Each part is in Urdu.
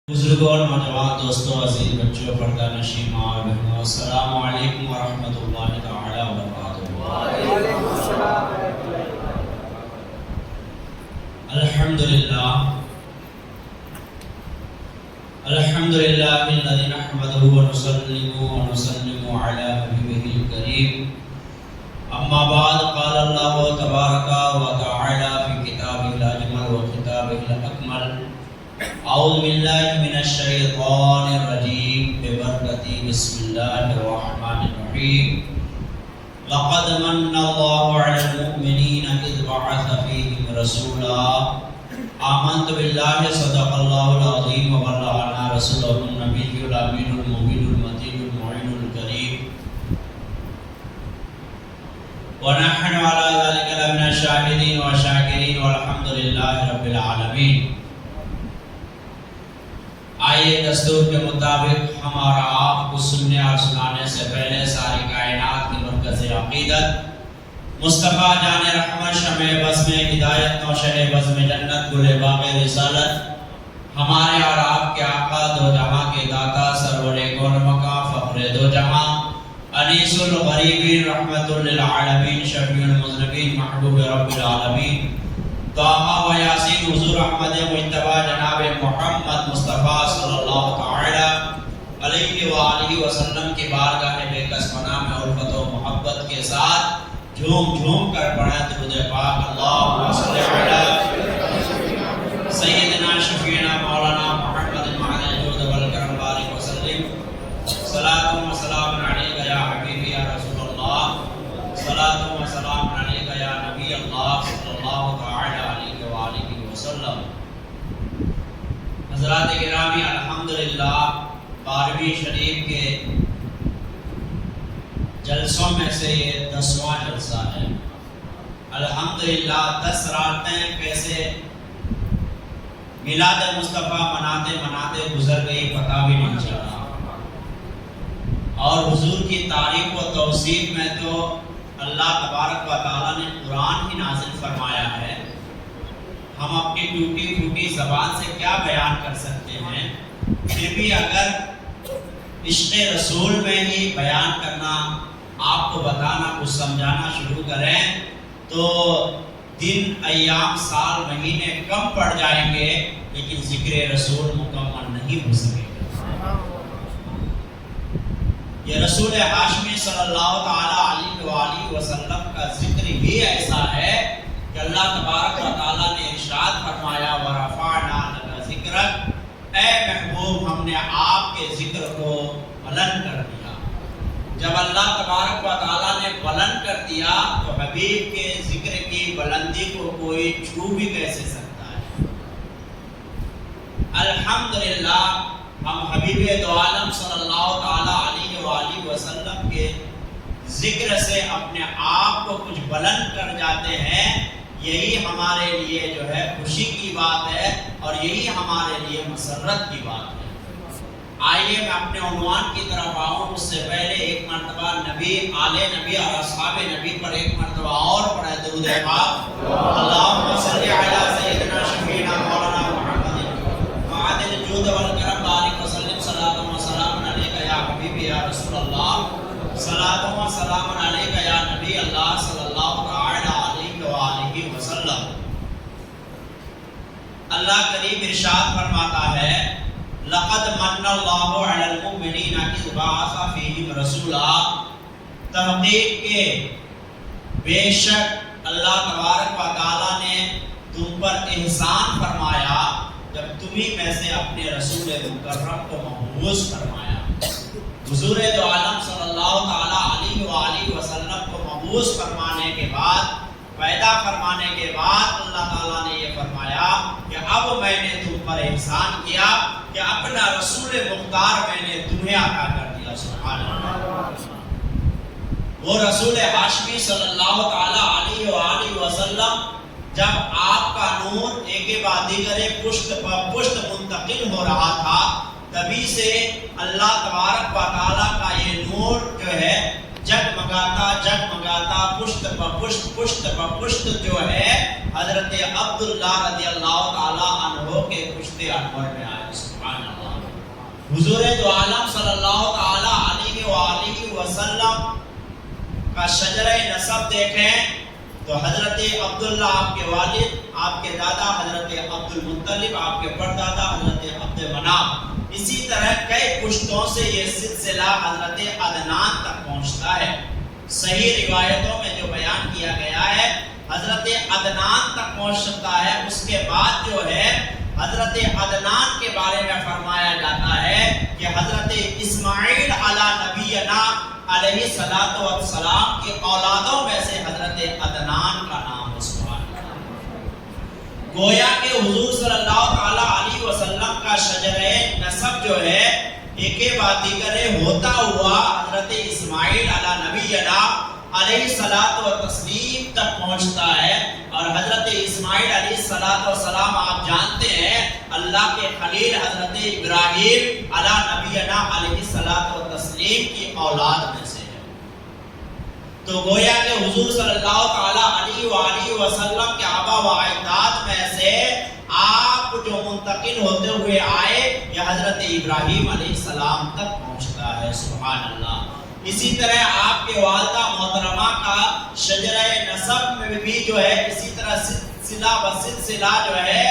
بزرگوں اور نوجوان دوستوں، عزیز بچوں، پردہ نشین ماں اور بہنوں، السلام علیکم ورحمۃ اللہ تعالی وبرکاتہ۔ وعلیکم السلام۔ الحمدللہ الذی نحمده ونسلم علی حبیبہ الکریم، اما بعد، قال اللہ تبارک و تعالی فی کتابہ الاجمل و کتابہ الاکمل، اعوذ باللہ من الشیطان الرجیم، ببرکت بسم اللہ الرحمن الرحیم، لقد من اللہ علی المؤمنین اذ بعث فیہم رسولا، آمنت باللہ صدق اللہ العظیم وبلغنا رسولہ النبی الامین المبین المتین المعین الکریم، ونحن علی ذلک لمن الشاہدین والشاکرین والحمد للہ رب العالمین۔ آئیے دستور کے مطابق ہمارا آپ کو سننے اور سنانے سے پہلے ساری کائنات کی مرکز عقیدت مصطفیٰ جان رحمت شمع بزم ہدایت نوشہ بزم جنت گل باغ رسالت ہمارے اور آپ کے آقا دو جہاں کے داتا سرور کون مکان فخر دو جہاں انیس الغریبین رحمت للعالمین شفیع المذنبین محبوب رب العالمین طه و یاسین حضور احمد مجتبی جناب محمد مصطفیٰ صلی اللہ تعالی علیہ وآلہ وسلم کی بارگاہ بے کس پناہ میں الفت و محبت کے ساتھ جھوم جھوم کر پڑھیں درود پاک، اللہم صلی علی سیدنا شفیعنا مولانا محمد المعدن الجود والکرم بارک وسلم، صلاۃ و سلام علیک یا حبیبی یا رسول اللہ، صلاۃ و سلام علیک یا نبی اللہ صلی اللہ تعالی علیہ وآلہ وسلم۔ حضرات گرامی، الحمدللہ 12ویں شریف کے جلسوں میں سے یہ 10واں جلسہ ہے۔ الحمدللہ 10 راتیں کیسے میلاد مصطفیٰ مناتے مناتے گزر گئی پتہ بھی نہیں چلا، اور حضور کی تعریف و توصیف میں تو اللہ تبارک و تعالیٰ نے قرآن ہی نازل فرمایا ہے، ہم اپنی ٹوٹی پھوٹی زبان سے کیا بیان کر سکتے ہیں؟ پھر بھی اگر عشق رسول میں ہی بیان کرنا، آپ کو بتانا، کچھ سمجھانا شروع کریں تو دن، ایام، سال، مہینے کم پڑ جائیں گے، لیکن ذکر رسول مکمل نہیں ہو سکے گا۔ یہ رسول ہاشمی صلی اللہ تعالی علیہ وآلہ وسلم کا ذکر ہی ایسا ہے کہ اللہ تبارک و تعالیٰ نے ارشاد فرمایا وَرَفَعْنَا لَكَ ذِكْرَكَ، اے محبوب ہم نے آپ کے ذکر کو بلند کر دیا۔ جب اللہ تبارک و تعالیٰ نے بلند کر دیا تو حبیب کے ذکر کی بلندی کو کوئی چھو بھی کیسے سکتا ہے؟ الحمدللہ ہم حبیب دو عالم صلی اللہ تعالی علیہ وآلہ وسلم کے ذکر سے اپنے آپ کو کچھ بلند کر جاتے ہیں، یہی ہمارے لیے جو ہے خوشی کی بات ہے، اور یہی ہمارے لیے مسرت کی بات ہے۔ آئیے میں اپنے عنوان کی طرف آؤں، اس سے پہلے ایک مرتبہ نبی، آل نبی اور اصحاب نبی پر ایک مرتبہ اور پڑھے درود پاک، اللہم صلی علی سیدنا شفیعنا مولانا محمد معدن الجود والکرم بارک وسلم، صلاۃ و سلام علیک یا حبیبی یا رسول اللہ، صلاۃ و سلام علیک یا نبی اللہ صلی اللہ تعالی علیہ وآلہ وسلم۔ اللہ کریم ارشاد فرماتا ہے لقد من اللہ علی المؤمنین اذ بعث فیہم رسولا، تحقیق کے بے شک اللہ تبارک و تعالیٰ نے تم پر احسان فرمایا جب تمہیں میں سے اپنے رسول مکرم کو مبعوث فرمایا۔ حضور دو عالم صلی اللہ تعالی علیہ وآلہ وسلم کو مبعوث فرمانے کے بعد، پیدا فرمانے کے بعد اللہ تعالیٰ نے یہ فرمایا کہ اب میں نے تم پر احسان کیا کہ اپنا رسول مختار میں نے تمہیں عطا کر دیا۔ سبحان اللہ۔ وہ رسول ہاشمی صلی اللہ تعالی علیہ وآلہ وسلم جب آپ کا نور ایک بعد دیگر پشت پر پشت منتقل ہو رہا تھا، تبھی سے اللہ تبارک و تعالیٰ کا یہ نور جو ہے جگمگاتا جگمگاتا پشت پر پشت جو ہے حضرت عبداللہ رضی اللہ تعالیٰ عنہ کے پشت انور میں آیا۔ سبحان اللہ۔ حضور دو عالم صلی اللہ تعالی علیہ وآلہ وسلم کا شجرہ نسب دیکھیں تو حضرت عبداللہ آپ کے والد، آپ کے دادا حضرت عبد المطلب، آپ کے پردادا حضرت عبد مناف، اسی طرح کئی پشتوں سے یہ سلسلہ حضرت عدنان تک پہنچتا ہے۔ صحیح روایتوں میں جو بیان کیا گیا ہے حضرت عدنان تک پہنچتا ہے۔ اس کے بعد جو ہے حضرت عدنان کے بارے میں فرمایا جاتا ہے کہ حضرت اسماعیل علی نبینا علیہ الصلوۃ والسلام کی اولادوں میں سے حضرت عدنان کا نام ہے۔ سبحان اللہ۔ گویا کہ حضور صلی اللہ تعالی علیہ وسلم کا شجرہ نسب جو ہے ایک بعد دیگر ہوتا ہوا حضرت اسماعیل علی نبینا علیہ الصلوۃ والتسلیم تک پہنچتا ہے، اور حضرت اسماعیل علیہ الصلوۃ والسلام آپ جانتے ہیں اللہ کے خلیل حضرت ابراہیم علی نبینا علیہ الصلوۃ والتسلیم کی اولاد میں سے ہے۔ تو گویا کہ حضور صلی اللہ تعالی علیہ وآلہ وسلم کے آبا و اجداد میں سے آپ جو منتقل ہوتے ہوئے آئے یہ حضرت ابراہیم علیہ السلام تک پہنچتا ہے۔ سبحان اللہ۔ اسی طرح آپ کے والدہ محترمہ کا شجرہ نسب میں بھی جو ہے اسی طرح سلسلہ جو ہے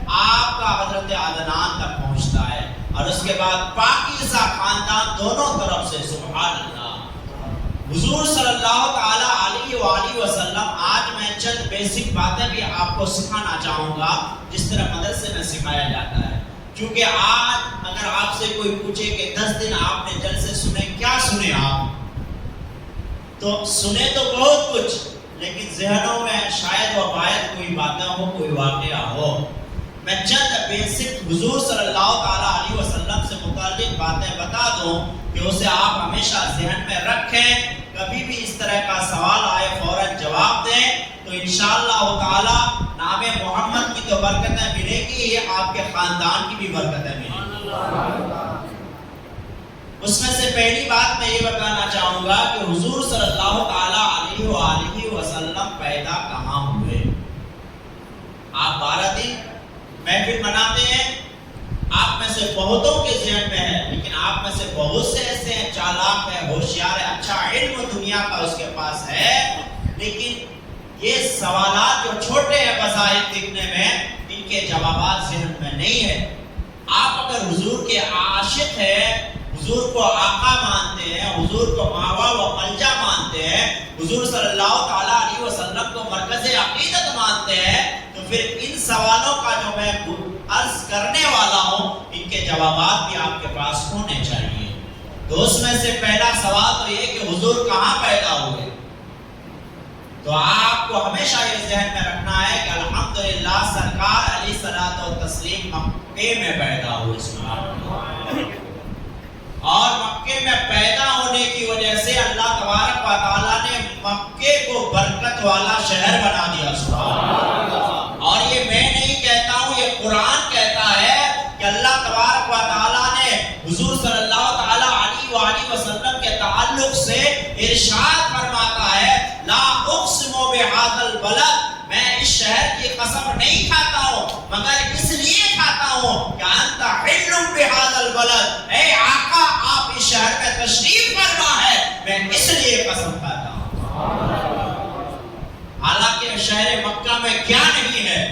آپ کا حضرت عدنان تک پہنچتا ہے، اور اس کے بعد پاکیزہ خاندان دونوں طرف سے۔ سبحان اللہ۔ حضور صلی اللہ تعالی علیہ وآلہ وسلم، آج میں چند بیسک باتیں بھی آپ کو سکھانا چاہوں گا جس طرح مدرسے میں سکھایا جاتا ہے، کیونکہ آج اگر آپ سے کوئی پوچھے کہ 10 دن آپ نے جلسے سنے، کیا سنے آپ، تو سنے تو بہت کچھ، لیکن ذہنوں میں شاید و باید کوئی باتیں ہو، کوئی واقعہ ہو۔ میں چند بیسک حضور صلی اللہ تعالی علیہ وسلم سے متعلق باتیں بتا دوں کہ اسے آپ ہمیشہ ذہن میں رکھیں، کبھی بھی اس طرح کا سوال آئے فوراً جواب دیں، تو انشاءاللہ تعالی نام محمد کی تو برکتیں ملے گی، آپ کے خاندان کی بھی برکتیں ملیں گی۔ اس میں سے پہلی بات میں یہ بتانا چاہوں گا کہ حضور صلی اللہ تعالی علیہ وآلہ وسلم پیدا کہاں ہوئے۔ آپ 12 دن محفل مناتے ہیں، آپ میں سے بہتوں کے ذہن میں ہے، لیکن آپ میں سے بہت سے ایسے ہیں، چالاک ہے، ہوشیار ہے، اچھا علم دنیا کا اس کے پاس ہے، لیکن یہ سوالات جو چھوٹے ہیں بظاہر دکھنے میں، ان کے جوابات ذہن میں نہیں ہے۔ آپ اگر حضور کے عاشق ہیں، حضور کو آقا مانتے ہیں، حضور کو ماوا و ملجا مانتے ہیں، حضور صلی اللہ تعالی علیہ وسلم کو مرکز عقیدت مانتے ہیں، تو پھر ان سوالوں کا جو میں عرض کرنے والا ہوں ان کے جوابات بھی آپ کے پاس ہونے چاہیے۔ تو اس میں سے پہلا سوال تو یہ کہ حضور کہاں پیدا ہوئے، تو آپ کو ہمیشہ یہ ذہن میں رکھنا ہے کہ الحمدللہ سرکار علیہ الصلوۃ والتسلیم مکے میں پیدا ہوئے، اور مکے میں پیدا ہونے کی وجہ سے اللہ تبارک و تعالیٰ نے مکے کو برکت والا شہر بنا دیا۔ سبحان اللہ۔ اور یہ میں نہیں کہتا ہوں، یہ قرآن کہتا ہے کہ اللہ تبارک و تعالیٰ نے حضور صلی اللہ تعالیٰ علیہ وآلہ وسلم کے تعلق سے ارشاد فرماتا ہے لا اقسم بہذا البلد، میں اس شہر کی قسم نہیں کھاتا ہوں مگر اس لیے کھاتا ہوں کہ انت حل بہذا البلد، اے آقا آپ اس شہر میں تشریف فرما ہے، میں اس لیے قسم کھاتا ہوں۔ حالانکہ شہر مکہ میں کیا نہیں ہے،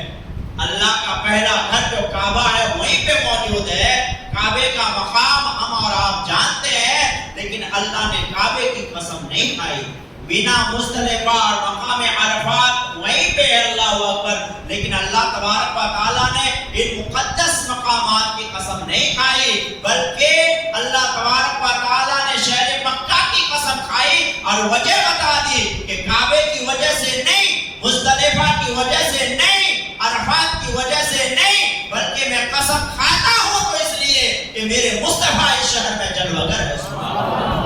اللہ کا پہلا گھر جو کعبہ ہے وہیں پہ موجود ہے، کعبے کا مقام ہم اور آپ جانتے ہیں، لیکن اللہ نے کعبے کی قسم نہیں کھائی۔ بنا مزدلفہ اور مقام عرفات وہیں پہ اللہ اکبر، لیکن اللہ تبارک و تعالیٰ نے ان مقدس مقامات کی قسم نہیں کھائی، بلکہ اللہ تبارک و تعالیٰ نے شہر مکہ کی قسم کھائی اور وجہ بتا دی کہ کعبے کی وجہ سے نہیں، مزدلفہ کی وجہ سے نہیں، عرفات کی وجہ سے نہیں، بلکہ میں قسم کھاتا ہوں تو اس لیے کہ میرے مصطفیٰ اس شہر میں جلوگر ہے۔ سبحان اللہ۔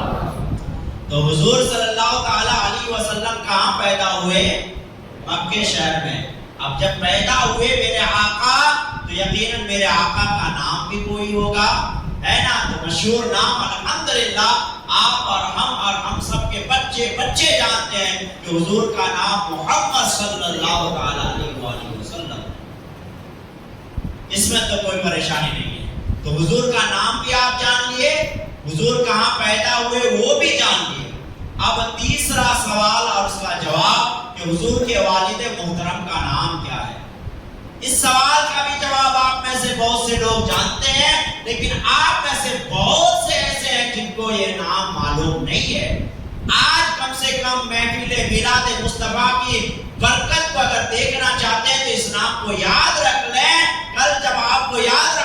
تو حضور صلی اللہ تعالی علیہ وسلم کہاں پیدا ہوئے؟ مکے شہر میں۔ اب جب پیدا ہوئے میرے آقا تو یقیناً میرے آقا کا نام بھی کوئی ہوگا، ہے نا؟ تو مشہور نام الحمدللہ آپ اور ہم سب کے بچے جانتے ہیں کہ حضور کا نام محمد صلی اللہ تعالی علیہ وسلم۔ اس میں تو کوئی پریشانی نہیں ہے۔ تو حضور کا نام بھی آپ جان لیے، حضور کہاں پیدا ہوئے وہ بھی جان لیے۔ اب تیسرا سوال اور اس کا جواب کہ حضور کے والد محترم کا نام کیا ہے۔ اس سوال کا بھی جواب آپ میں سے بہت سے لوگ جانتے ہیں، لیکن آپ میں سے بہت سے ایسے ہیں جن کو یہ نام معلوم نہیں ہے۔ آج کم سے کم محفل میلاد مصطفیٰ کی برکت کو اگر دیکھنا چاہتے ہیں تو اس نام کو یاد رکھ لیں۔ کل جب آپ کو یاد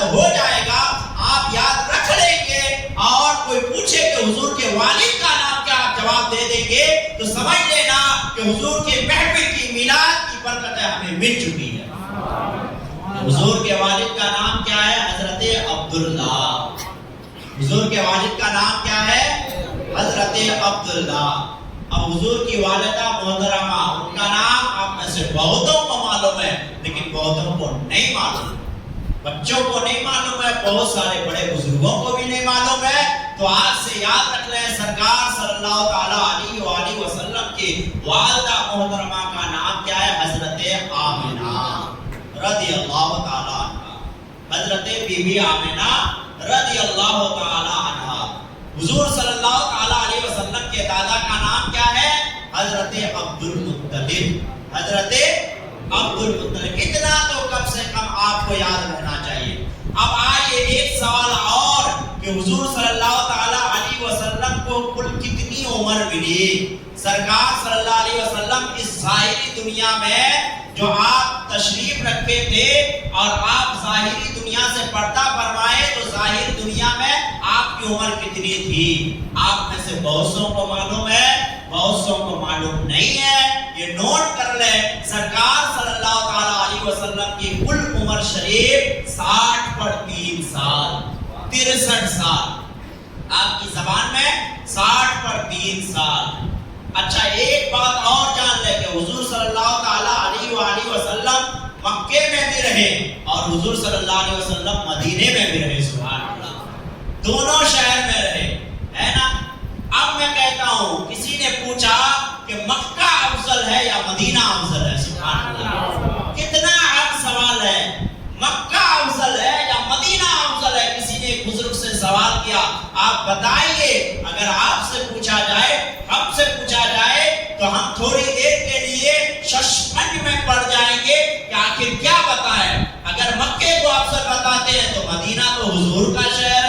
ہو جائے گا، آپ یاد رکھ لیں گے، اور کوئی پوچھے کہ حضور کے والد کا نام کیا، آپ جواب دے دیں گے، تو سمجھ لینا کہ حضور کے محفل کی میلاد کی برکتیں ہمیں مل چکی ہے۔ حضور کے والد کا نام کیا ہے؟ حضرت عبداللہ۔ حضور کے والد کا نام کیا ہے؟ حضرت عبداللہ۔ اب حضور کی والدہ محترمہ، ان کا نام آپ میں سے بہتوں کو معلوم ہے، لیکن بہتوں کو نہیں معلوم، بچوں کو نہیں معلوم ہے، بہت سارے بڑے بزرگوں کو بھی نہیں معلوم ہے۔ تو آج سے یاد رکھ لیں، سرکار صلی اللہ تعالیٰ علیہ وآلہ وسلم کی والدہ محترمہ کا نام کیا ہے؟ حضرت آمنہ رضی اللہ تعالیٰ عنہ۔ حضرت بی بی آمنہ رضی اللہ تعالیٰ عنہ۔ حضور صلی اللہ تعالیٰ علیہ وسلم کے دادا کا نام کیا ہے؟ حضرت عبد المطلب۔ حضرت عبد المطلب۔ اتنا تو کم سے کم آپ کو یاد رہنا چاہیے۔ اب آئیے ایک سوال اور کہ حضور صلی اللہ تعالیٰ علیہ وسلم کو کل کتنی عمر ملی؟ سرکار صلی اللہ علیہ وسلم اس ظاہری دنیا میں جو آپ تشریف رکھے تھے اور آپ ظاہری دنیا سے پردہ فرمائے، تو ظاہر دنیا میں آپ کی عمر کتنی تھی؟ آپ میں سے بہت سو کو معلوم ہے، بہت سو کو معلوم نہیں ہے۔ یہ نوٹ کر لیں، سرکار صلی اللہ تعالیٰ علیہ وسلم کی کل عمر شریف 60 پر 3 سال، 63 سال۔ آپ کی زبان میں 60 پر 3 سال۔ اچھا ایک بات اور جان لے کہ حضور صلی اللہ تعالیٰ علیہ وآلہ وسلم مکے میں بھی رہے اور حضور صلی اللہ علیہ وسلم مدینے میں بھی رہے۔ سبحان اللہ، دونوں شہر میں رہے، ہے نا۔ اب میں کہتا ہوں، کسی نے پوچھا کہ مکہ افضل ہے یا مدینہ افضل ہے؟ سبحان اللہ، کتنا اہم سوال ہے۔ مکہ افضل ہے یا مدینہ افضل ہے؟ کسی نے ایک بزرگ سے سوال کیا، آپ بتائیے۔ اگر آپ سے پوچھا جائے، ہم سے پوچھا جائے، تو ہم تھوڑی دیر کے لیے ششمنج میں پڑ جائیں گے کہ آخر کیا بتائیں۔ اگر مکے کو افضل بتاتے ہیں تو مدینہ تو حضور کا شہر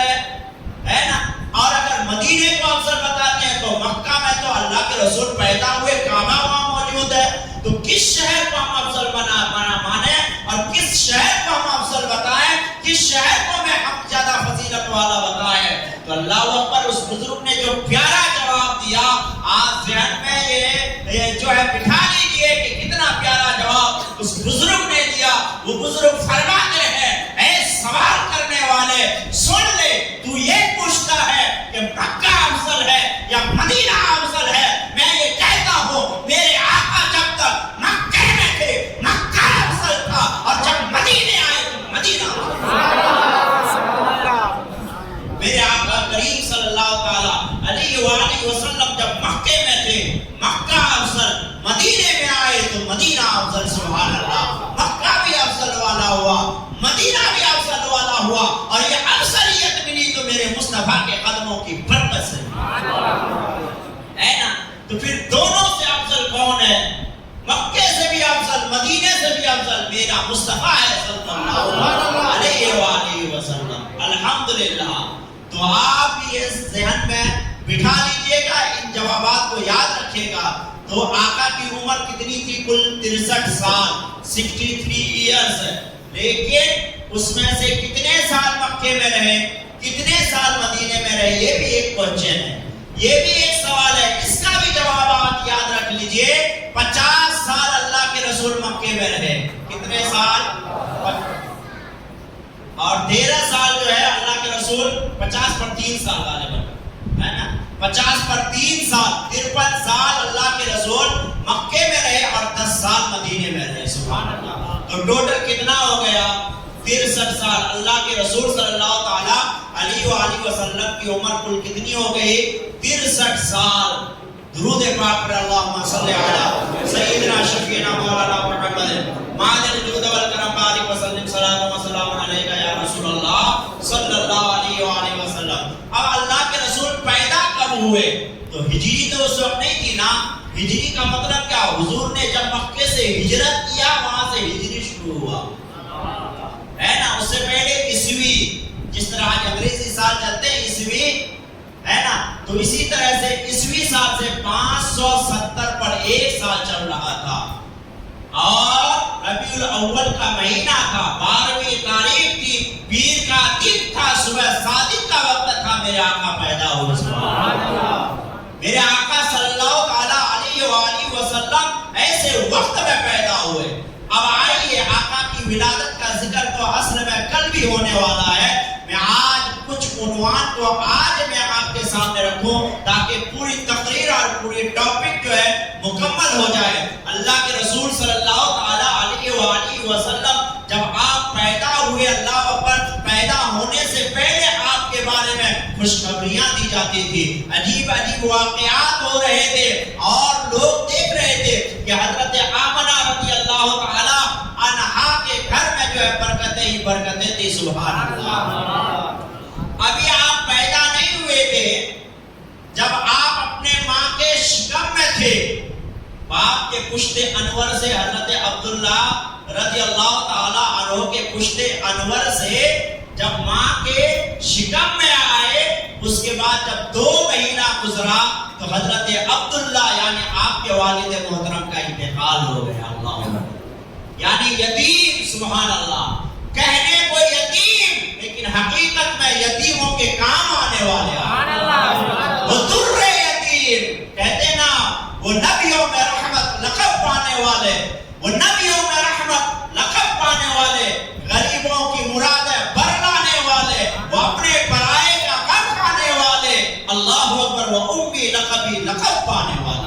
ہے نا، اور اگر مدینے کو افضل بتاتے ہیں تو مکہ میں تو اللہ کے رسول پیدا ہوئے، کعبہ وہاں موجود ہے۔ تو کس شہر کو ہم افضل مانیں اور کس شہر کو ہم افضل بتائیں، کس شہر کو میں ہم زیادہ فضیلت والا بتائیں؟ تو اللہ اکبر، اس بزرگ نے جو پیارا جواب دیا، آج ذہن میں یہ جو ہے بٹھا لیجئے کہ کتنا پیارا جواب اس بزرگ نے دیا۔ وہ بزرگ فرماتے ہیں، اے سوال کرنے والے سن لے، تو یہ پوچھتا ہے کہ مکہ افضل ہے یا مدینہ افضل ہے؟ میں یہ کہتا ہوں، میرے آقا جب تک مکے میں تھے مکہ افضل تھا، اور جب مدینے آئے تو مدینہ میرے آقا کریم صلی اللہ تعالیٰ علیہ وآلہ وسلم جب مکے میں تھے مکہ افضل، مدینے میں آئے تو مدینہ افضل۔ سبحان اللہ، مکہ بھی افضل والا ہوا، مدینہ بھی افضل والا ہوا، اور یہ افضلیت ملی تو میرے مصطفیٰ کے قدموں کی برکت سے ہے نا۔ تو پھر دونوں سے افضل کون ہے؟ مکے سے بھی افضل، مدینے سے بھی افضل میرا مصطفیٰ ہے صلی اللہ علیہ وآلہ وسلم۔ الحمدللہ۔ تو آپ یہ ذہن میں بٹھا لیجئے گا، ان جوابات کو یاد رکھے گا۔ تو آقا کی عمر کتنی تھی؟ کل 63 سال، 63 ایئرز، لیکن اس میں سے کتنے سال مکے میں رہے، کتنے سال مدینے میں رہے؟ یہ بھی ایک کوشچن ہے، یہ بھی ایک سوال ہے۔ اس کا بھی جواب آپ یاد رکھ لیجئے۔ 50 سال اللہ کے رسول مکے میں رہے، کتنے سال؟ اور 13 سال جو ہے اللہ کے رسول 50 پر 3 سال والے ہے نا، 50 پر 3 سال 53 سال اللہ کے رسول مکے میں رہے اور 10 سال مدینے میں رہے۔ سبحان اللہ۔ تو ٹوٹل کتنا ہو گیا؟ 63 سال۔ اللہ کے رسول صلی اللہ تعالیٰ علیہ وآلہ وسلم کی عمر کل کتنی ہو گئی؟ 63 سال۔ درود پاک پر اللہم صلی علی سیدنا شفیعنا مولانا محمد معدن الجود والکرم بارک وسلم صلاۃ و سلام علیکہ یا ہجری تو اس وقت نہیں تھی نا. ہجری کا مطلب کیا؟ حضور نے جب مکے سے ہجرت کیا وہاں سے ہجری شروع ہوا ہے نا. اس سے پہلے عیسوی، جس طرح آج انگریزی سال چلتے ہیں عیسوی ہے نا، تو اسی طرح سے عیسوی سال سے 570 پر ایک سال چل رہا تھا. اور ربیع الاول کا مہینہ تھا، 12ویں تاریخ تھی، پیر کا دن تھا، صبح صادق کا وقت تھا. میرے آقا پیدا ہوئے. سبحان اللہ. میرے آقا صلی اللہ علیہ وآلہ وسلم ایسے وقت میں پیدا ہوئے. اب آئیے آقا کی ولادت کا ذکر تو اصل میں کل بھی ہونے والا ہے. میں آج کچھ عنوان کو آج میں آپ کے سامنے رکھوں تاکہ پوری تقریر اور پوری ٹاپک جو ہے مکمل ہو جائے. اللہ کے رسول صلی اللہ علیہ وآلہ وسلم جب آپ پیدا ہوئے، اللہ پر پیدا ہونے سے پہلے آپ کے بارے میں خوشخبریاں دی جاتی تھی. عجیب عجیب واقعات ہو رہے تھے اور لوگ دیکھ رہے تھے کہ حضرت آمنہ رضی اللہ تعالی عنہا کے گھر میں جو ہے برکتیں ہی برکتیں تھی. سبحان اللہ. ابھی آپ پیدا نہیں ہوئے تھے، جب آپ اپنے ماں کے شکم میں تھے، باپ کے پشت انور سے حضرت عبداللہ رضی اللہ تعالی عنہ کے پشت انور سے جب ماں کے شکم میں آئے، اس کے بعد جب 2 مہینہ گزرا تو حضرت عبداللہ یعنی آپ کے والد محترم کا انتقال ہو گیا. اللہ یعنی یتیم. سبحان اللہ. کہنے کو یتیم لیکن حقیقت میں یتیموں کے کام آنے والے وہ در یتیم کہتے نا، وہ نبیوں میں رحمت لقب پانے والے، وہ نبیوں میں رحمت لقب پانے والے، غریبوں کی مرادیں برلانے والے، وہ اپنے پرائے کا غم کھانے والے. اللہ اکبر. وہ امی لقبی لقب پانے والے.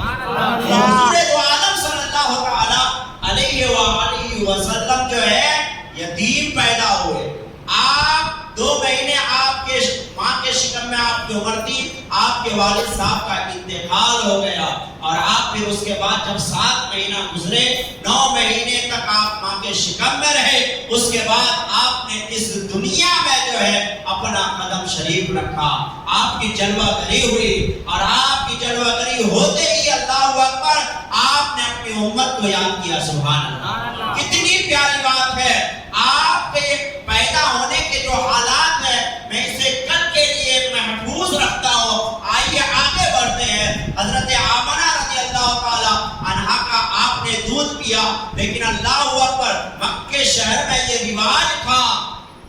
حضور دو عالم صلی اللہ علیہ وآلہ وسلم جو ہے یتیم پیدا ہوئے. آپ 2 مہینے آپ کے ماں کے شکم میں آپ کی عمر تھی، آپ کے والد صاحب کا انتقال ہو گیا اور آپ پھر اس کے بعد جب 7 مہینہ گزرے، 9 مہینے تک آپ ماں کے شکم میں رہے. اس کے بعد آپ نے اس دنیا میں جو ہے اپنا قدم شریف رکھا. آپ کی جلوہ گری ہوئی اور آپ کی جلوہ گری ہوتے ہی اللہ اکبر آپ نے اپنی امت کو یاد کیا. سبحان اللہ. کتنی پیاری بات ہے. آپ کے پیدا ہونے کے جو حالات ہیں میں اسے کل کے لیے محفوظ رکھتا ہوں. آئیے آگے بڑھتے ہیں. حضرت آمنہ رضی اللہ تعالی عنہا کا آپ نے دودھ پیا، لیکن اللہ اکبر مکے شہر میں یہ رواج تھا،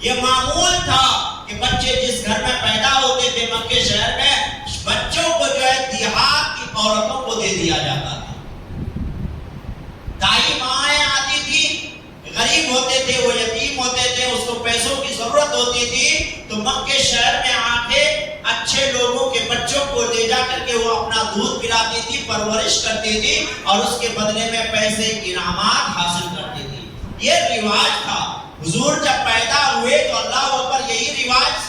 یہ معمول تھا کہ بچے جس گھر میں پیدا ہوتے تھے مکے شہر میں، بچوں کو جو ہے دیہات کی عورتوں کو دے دیا جاتا تھا. دائی مائیں آتی تھی، غریب ہوتے تھے، وہ یتیم ہوتے تھے، اس کو پیسوں کی ضرورت ہوتی تھی تو مکے شہر میں آ کے اچھے لوگوں کے بچوں کو لے جا کر کے وہ اپنا دودھ پلاتی تھی، پرورش کرتی تھی اور اس کے بدلے میں پیسے انعامات حاصل کرتی تھی. یہ رواج تھا. حضور جب پیدا ہوئے تو اللہ اکبر یہی رواج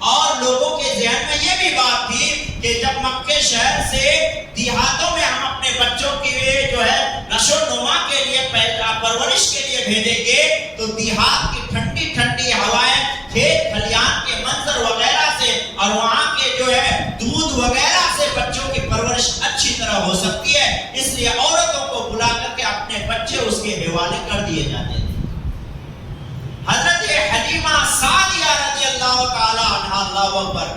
اور لوگوں کے ذہن میں یہ بھی بات تھی کہ جب مکے شہر سے دیہاتوں میں ہم اپنے بچوں کے جو ہے نشو و نما کے لیے پرورش کے لیے بھیجیں گے تو دیہات کی ٹھنڈی ٹھنڈی ہوائیں، کھیت کھلیان کے منظر وغیرہ سے اور وہاں کے جو ہے دودھ وغیرہ سے بچوں کی پرورش اچھی طرح ہو سکتی ہے. اس لیے عورتوں کو بلا کر کے اپنے بچے اس کے حوالے کر دیے جاتے تھے. حضرت حلیمہ سعدیہ رضی اللہ تعالی عنہا، اللہ اکبر،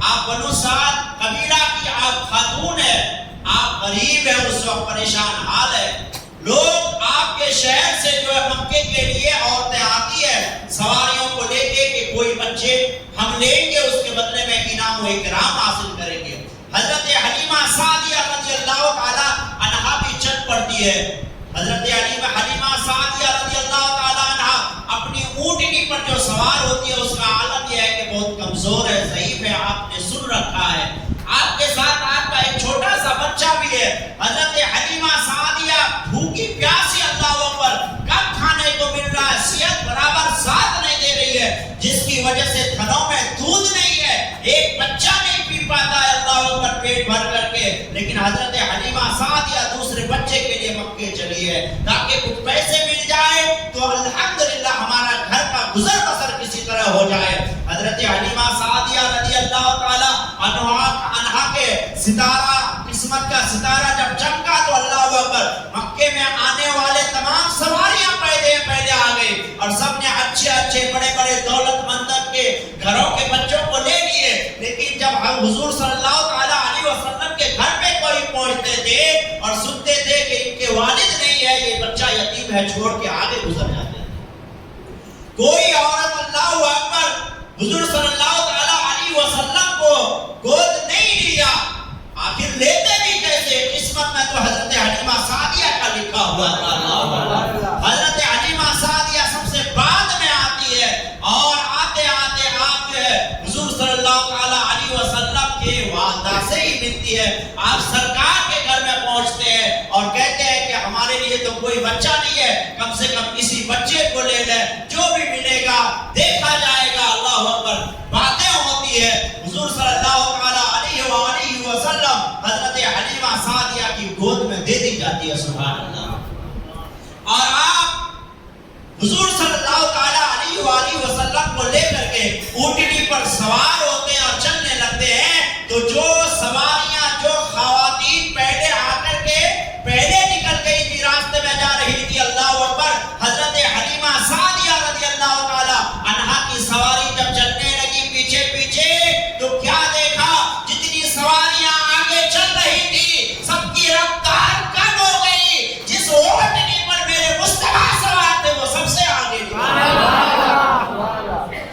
آپ بنو سعد قبیلہ کی آپ خاتون ہے، آپ غریب ہے، اس وقت پریشان حال ہے. لوگ آپ کے شہر سے جو ہے مکے کے لیے عورتیں آتی ہے سواریوں کو لے کے کہ کوئی بچے ہم لیں گے، اس کے بدلے میں انعام و اکرام حاصل کریں گے. حضرت حلیمہ سعدیہ رضی اللہ تعالی عنہا بھی چل پڑتی ہے. حضرت حلیمہ سعدیہ رضی اللہ تعالی عنہا اپنی اونٹنی پر جو سوار ہوتی ہے اس کا عالم یہ ہے کہ بہت کمزور ہے، ضعیف ہے. آپ نے سن رکھا ہے. آپ کے ساتھ آپ کا ایک چھوٹا سا بچہ بھی ہے. حضرت حلیمہ سعدیہ بھوکی پیاسی، اللہ اکبر، کم کھانے کو مل رہا ہے، صحت برابر ساتھ نہیں دے رہی ہے، جس کی وجہ سے تھنوں میں دودھ نہیں ہے، ایک بچہ نہیں پی پاتا ہے، اللہ اکبر، پیٹ بھر کر کے. لیکن حضرت حلیمہ سعدیہ دوسرے بچے کے لیے مکے چلی ہے تاکہ کچھ پیسے مل جائے تو الحمدللہ ہمارا گھر کا گزر بسر کسی طرح ہو جائے. حضرت حلیمہ سعدیہ رضی اللہ تعالی عنہا کے ستارہ قسمت کا ستارہ جب چمکا تو اللہ اکبر مکے میں آنے والے تمام سواریاں پہلے آ گئے اور سب نے اچھے اچھے بڑے بڑے دولت مندوں کے گھروں کے بچوں کو لے لیے. لیکن جب ہم حضور صلی اللہ تعالیٰ علیہ وسلم کے گھر پہ کوئی پہنچتے تھے اور سنتے تھے کہ ان کے والد نہیں ہے, یہ بچہ یتیم ہے, چھوڑ کے آگے گزر جاتے ہیں. کوئی عورت اللہ اکبر حضور صلی اللہ تعالیٰ علیہ وسلم کو گود نہیں لیا. آخر لیتے بھی کیسے؟ قسمت میں تو حضرت حلیمہ سعدیہ کا لکھا ہوا تھا. حضرت حلیمہ سعدیہ سب سے بعد میں آتی ہے اور آتے حضور صلی اللہ تعالیٰ علیہ وسلم کے والدہ سے ہی ملتی ہے. آپ سرکار کے گھر میں پہنچتے ہیں اور کہتے ہیں کہ ہمارے لیے تو کوئی بچہ نہیں ہے, کم سے کم کسی بچے کو لے لیں, جو بھی ملے گا دیکھا جائے گا. اللہ اکبر باتیں ہوتی ہے. حضور صلی اللہ تعالیٰ علیہ وآلہ وسلم حضرت حلیمہ سعدیہ کی گود میں دے دی جاتی ہے. سبحان اللہ. اور آپ حضور صلی اللہ تعالیٰ علیہ وآلہ وسلم کو لے کر کے اونٹنی پر سوار ہوتے ہیں اور چلنے لگتے ہیں. تو جو سواریاں, جو خواتین پہلے آ کر کے پہلے نکل گئی تھی, راستے میں جا رہی تھی, اللہ اکبر, حضرت حلیمہ سعدیہ رضی اللہ تعالیٰ عنہا کی سواری جب چلنے لگی پیچھے پیچھے تو کیا دیکھا, جتنی سواریاں آگے چل رہی تھی سب کی رفتار کم ہو گئی. جس اونٹنی پر میرے مصطفیٰ سوار تھے وہ سب سے آگے تھے.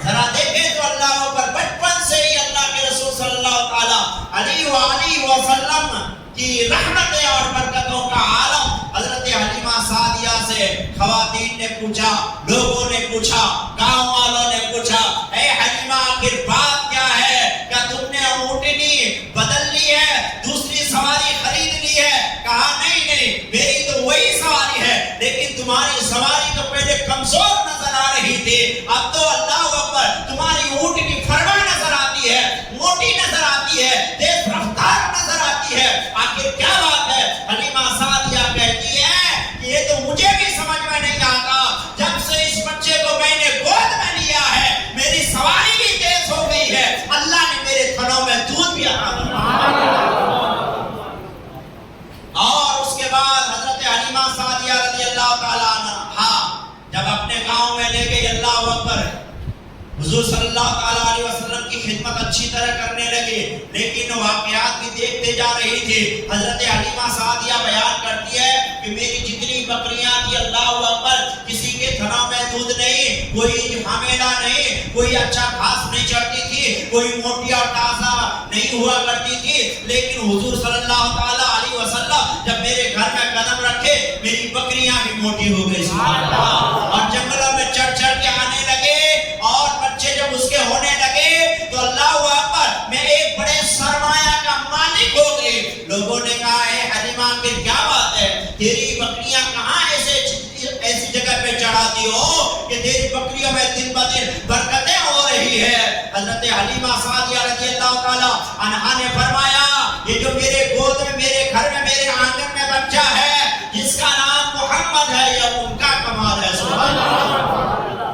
ذرا دیکھیں تو اللہ اکبر, بچپن سے ہی اللہ کے رسول صلی اللہ تعالیٰ علیہ وآلہ وسلم کی رحمتیں اور برکتوں کا عالم. حضرت حلیمہ سعدیہ سے خواتین نے پوچھا, لوگوں نے پوچھا, گاؤں والوں نے پوچھا, اے حلیمہ آخر بات کیا ہے؟ کیا تم نے اونٹنی بدل لی ہے, دوسری سواری خرید لی ہے؟ کہا نہیں, میری تو وہی سواری ہے, لیکن تمہاری سواری تو پہلے کمزور نظر آ رہی تھی, اب تو اللہ اکبر تمہاری اونٹنی فرما نظر آتی ہے, موٹی نظر آتی ہے, تیز رفتار نظر آتی ہے. آخر کیا بات ہے؟ حلیمہ سعدیہ کہتی ہے کہ یہ تو مجھے بھی سمجھ میں نہیں آتا, جب سے اس بچے کو میں نے گود میں لیا ہے میری سواری بھی تیز ہو گئی ہے, اللہ نے میرے تھنوں میں دودھ بھی عطا فرمایا. اور اس کے بعد حضرت حلیمہ سعدیہ رضی اللہ تعالیٰ عنہا جب اپنے گاؤں میں لے گئی, اللہ اکبر, حضور صلی اللہ تعالیٰ علیہ وسلم کی خدمت اچھی طرح کرنے لگے, لیکن واقعات بھی دیکھتے جا رہی تھی. حضرت حلیمہ سعدیہ بیان کرتی ہے کہ میری جتنی بکریاں تھی, اللہ اکبر, کسی کے تھنوں میں دودھ نہیں, کوئی حاملہ نہیں, کوئی اچھا گھاس نہیں چڑھتی تھی, کوئی موٹی اور تازہ نہیں ہوا کرتی تھی. لیکن حضور صلی اللہ تعالیٰ علیہ وسلم جب میرے گھر میں قدم رکھے میری بکریاں بھی موٹی ہو گئی. سبحان اللہ. اور جنگلوں میں چڑھ چڑھ کے آنے لگے اور بچے جب اس کے ہونے لگے تو اللہ اکبر میں ایک بڑے سرمایہ کا مالک ہو گئی. لوگوں نے کہا, اے حلیمہ کہ کیا بات ہے, تیری بکریاں کہاں ایسی جگہ پہ چڑھاتی ہو کہ تیری بکریوں میں دن بدن برکتیں ہو رہی ہے. حضرت حلیمہ سعدیہ رضی اللہ تعالیٰ عنہا نے فرمایا, یہ جو میرے گود میں, میرے گھر میں, میرے آنگن میں بچہ ہے جس کا نام محمد ہے, یہ ان کا کمال ہے. سبحان اللہ.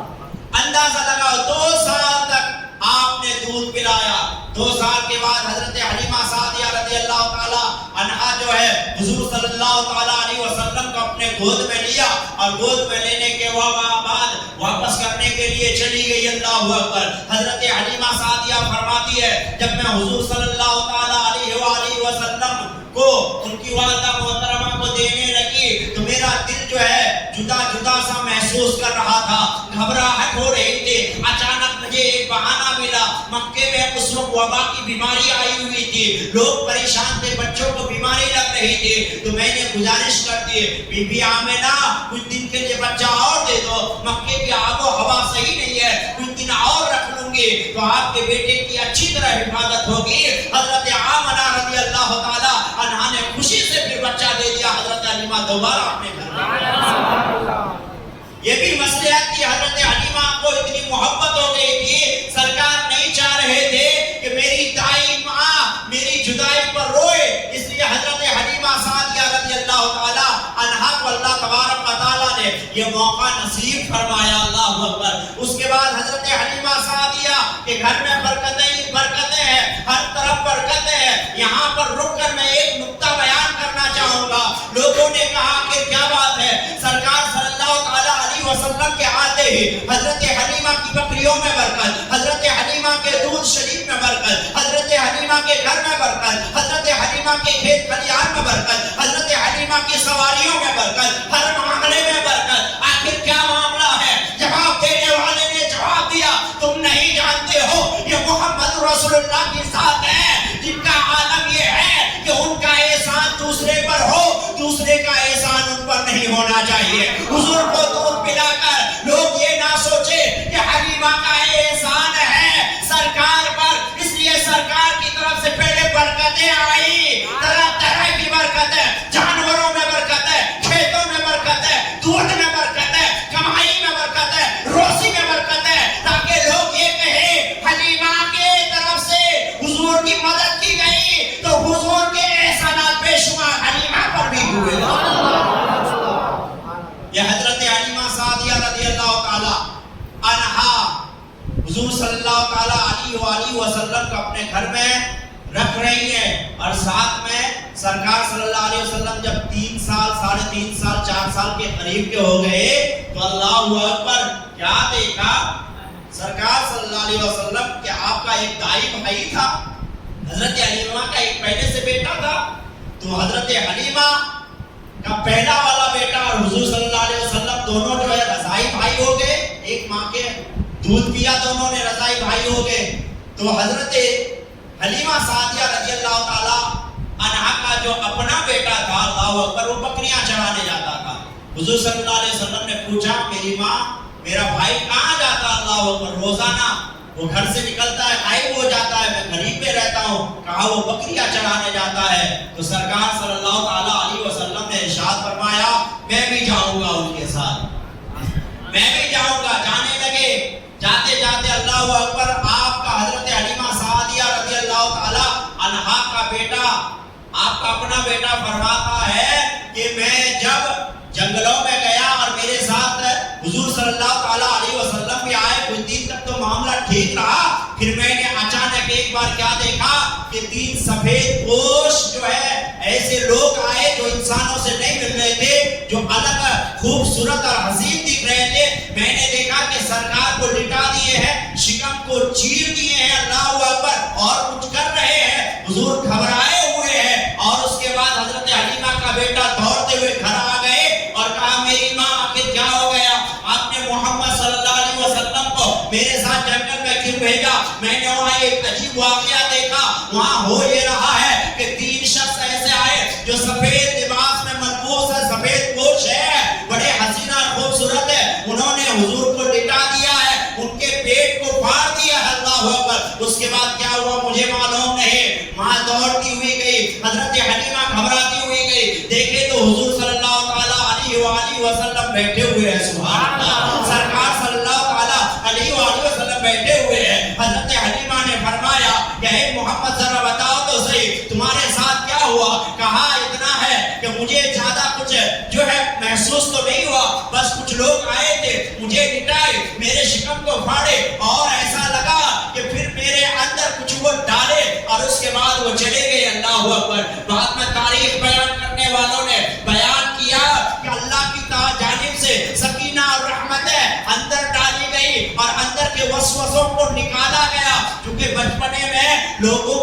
اندازہ لگاؤ, 2 سال تک آپ نے دودھ پلایا. 2 سال کے بعد حضرت حلیمہ سعدیہ رضی اللہ تعالیٰ عنہا جو ہے حضور صلی اللہ تعالیٰ علیہ وسلم کو اپنے گود میں لیا اور گود میں لینے کے بعد واپس کرنے کے لیے چلی گئی. اللہ اکبر. حضرت حلیمہ سعدیہ فرماتی ہے, جب میں حضور صلی اللہ تعالیٰ علیہ وآلہ وسلم کو ان کی والدہ محترمہ کو دینے لگی تو میرا دل جو ہے جدا جدا سا محسوس کر رہا تھا, گھبراہٹ ہو رہی تھی. اچانک مجھے ایک بہانہ ملا, مکے میں اس وقت وبا کی بیماری آئی ہوئی تھی, لوگ پریشان تھے, بچوں کو بیماری لگ رہی تھی. تو میں نے گزارش کر دی, بی بی آمنہ کچھ دن کے لیے بچہ اور دے دو, مکے کی آب و ہوا صحیح نہیں ہے, کچھ دن اور رکھ لوں گی تو آپ کے بیٹے کی اچھی طرح حفاظت ہوگی. حضرت آمنہ رضی اللہ تعالیٰ عنہا نے خوشی سے پھر بچہ دے دیا. حضرت حلیمہ دوبارہ اپنے گھر میں. یہ بھی مصلحت تھی, حضرت حلیمہ کو اتنی محبت ہو گئی تھی, سرکار نہیں چاہ رہے تھے کہ میری دائی ماں میری جدائی پر روئے, اس لیے حضرت حلیمہ سعدیہ رضی اللہ تعالیٰ عنہا کو اللہ تبارک و تعالیٰ نے یہ موقع نصیب فرمایا، اللہ اکبر۔ اس کے بعد حضرت حلیمہ سعدیہ کے گھر میں برکتیں ہی برکتیں ہیں، ہر طرف برکتیں ہیں۔ یہاں پر رک کر میں ایک نقطہ بیان کرنا چاہوں گا۔ لوگوں نے کہا کہ کیا بات ہے، سرکار صلی اللہ علیہ وسلم کے آتے ہی حضرت حلیمہ کی بکریوں میں برکت، حضرت حلیمہ کے دودھ شریف میں برکت، حضرت حلیمہ کے گھر میں برکت، حضرت حلیمہ کے کھیت کھلیان میں برکت، حضرت حلیمہ کی سواریوں میں برکت، ہر معاملے میں برکت۔ آخر کیا معاملہ ہے؟ جواب دینے والے نے جواب دیا، تم نہیں جانتے ہو یہ محمد رسول اللہ کی ذات ہے جن کا عالم یہ ہے کہ ان کا احسان دوسرے پر ہو، دوسرے کا احسان ان پر نہیں ہونا چاہیے۔ حضور کو دودھ پلا کر لوگ یہ نہ سوچے کہ حلیمہ کا احسان ہے سرکار پر، اس لیے سرکار کی طرف سے پہلے برکتیں آئی، طرح طرح کی برکت ہے، جانوروں میں برکت ہے، کھیتوں میں برکت ہے، دودھ میں برکت ہے، کمائی میں برکت ہے، روزی میں برکت ہے، تاکہ لوگ یہ کہیں حلیمہ کے طرف سے حضور کی مدد کی گئی تو حضور کے احسانات بے شمار حلیمہ پر بھی ہوئے۔ یہ حضرت حلیمہ سعدیہ رضی اللہ تعالی عنہا حضور صلی اللہ تعالی علیہ وسلم کو اپنے گھر میں رکھ رہی ہے، اور ساتھ میں سرکار صلی اللہ علیہ وسلم جب 3 سال 3.5 سال 4 سال کے قریب کے ہو گئے تو اللہ اکبر کیا دیکھا سرکار صلی اللہ علیہ وسلم کہ آپ کا ایک دائی بھائی تھا، حضرت حلیمہ کا ایک پہلے سے بیٹا تھا، تو حضرت حلیمہ کا پہلا والا بیٹا اور حضور صلی اللہ علیہ وسلم دونوں جو ہے رضائی بھائی ہو گئے، ایک ماں کے دودھ پیا دونوں نے رضائی بھائی ہو گئے۔ تو حضرت حلیمہ سعدیہ رضی اللہ تعالی عنہا کا جو اپنا بیٹا تھا اللہ اکبر وہ بکریاں چرانے جاتا تھا۔ حضور صلی اللہ علیہ وسلم نے پوچھا میری ماں میرا بھائی کہاں جاتا اللہ اکبر؟ روزانہ وہ گھر سے نکلتا ہے غائب ہو جاتا ہے، میں غریب میں رہتا ہوں، کہا وہ بکریاں چرانے جاتا ہے۔ تو سرکار صلی اللہ تعالی علیہ وسلم نے ارشاد فرمایا میں بھی جاؤں گا ان کے ساتھ، میں بھی جاؤں گا۔ جانے لگے، جاتے جاتے اللہ اکبر آپ کا حضرت حلیمہ سعدیہ رضی اللہ تعالی عنہا کا بیٹا، آپ کا اپنا بیٹا فرماتا ہے کہ میں جب جنگلوں میں گیا اور میرے ساتھ حضور صلی اللہ تعالی علیہ وسلم بھی آئے، کچھ دن تک تو معاملہ ٹھیک رہا، پھر میں نے اچانک ایک بار کیا دیکھا کہ 3 سفید پوش جو ہے ایسے لوگ آئے جو انسانوں سے نہیں مل رہے تھے، جو الگ خوبصورت اور حسین دکھ رہے تھے۔ میں نے دیکھا کہ سرکار کو لٹا دیے ہیں، شکم کو چیر دیے ہیں اللہ اکبر، اور کچھ کر رہے ہیں۔ حضور گھبرائے ہوئے ہیں، اور اس کے بعد حضرت حلیمہ کا بیٹا دوڑتے ہوئے گھر آ گئے اور کہا میری ماں آخر کیا ہو گیا؟ آپ نے محمد صلی اللہ علیہ وسلم کو میرے ساتھ جنگل میں کیوں بھیجا؟ میں نے وہاں ایک عجیب واقعہ دیکھا، وہاں ہو یہ رہا ہے کہ 3 شخص ایسے آئے جو سفید لباس میں ملبوس ہے، سفید پوش ہے، بڑے حسین اور خوبصورت ہے، انہوں نے حضور کو لٹا دیا ہے، ان کے پیٹ کو پھاڑ دیا ہے اللہ اکبر۔ اس کے بعد کیا ہوا مجھے معلوم نہیں، ماں دوڑتی ہوئی گئی، حضرت حلیمہ گھبراتی ہوئی گئی، دیکھے تو حضور صلی اللہ تعالی علیہ وسلم بیٹھے ہوئے ہیں، سبحان اللہ، سرکار صلی اللہ تعالی علیہ وسلم بیٹھے ہوئے ہیں۔ حضرت حلیمہ نے فرمایا کہ اے محمد ذرا بتاؤ تو صحیح تمہارے ساتھ کیا ہوا؟ کہا اتنا ہے کہ مجھے زیادہ کچھ جو ہے محسوس تو نہیں ہوا، بس کچھ لوگ آئے تھے، مجھے لٹائے، میرے شکم کو پھاڑے، اور ایسا لگا کہ پھر میرے اندر کچھ وہ ڈالے اور اس کے بعد وہ چلے گئے اللہ اکبر۔ بعد میں تاریخ بیان کرنے والوں نے بیان کیا کہ اللہ کی جانب سے سکینہ اور رحمتیں اندر ڈالی گئی اور اندر کے وسوسوں کو نکالا گیا، کیونکہ بچپنے میں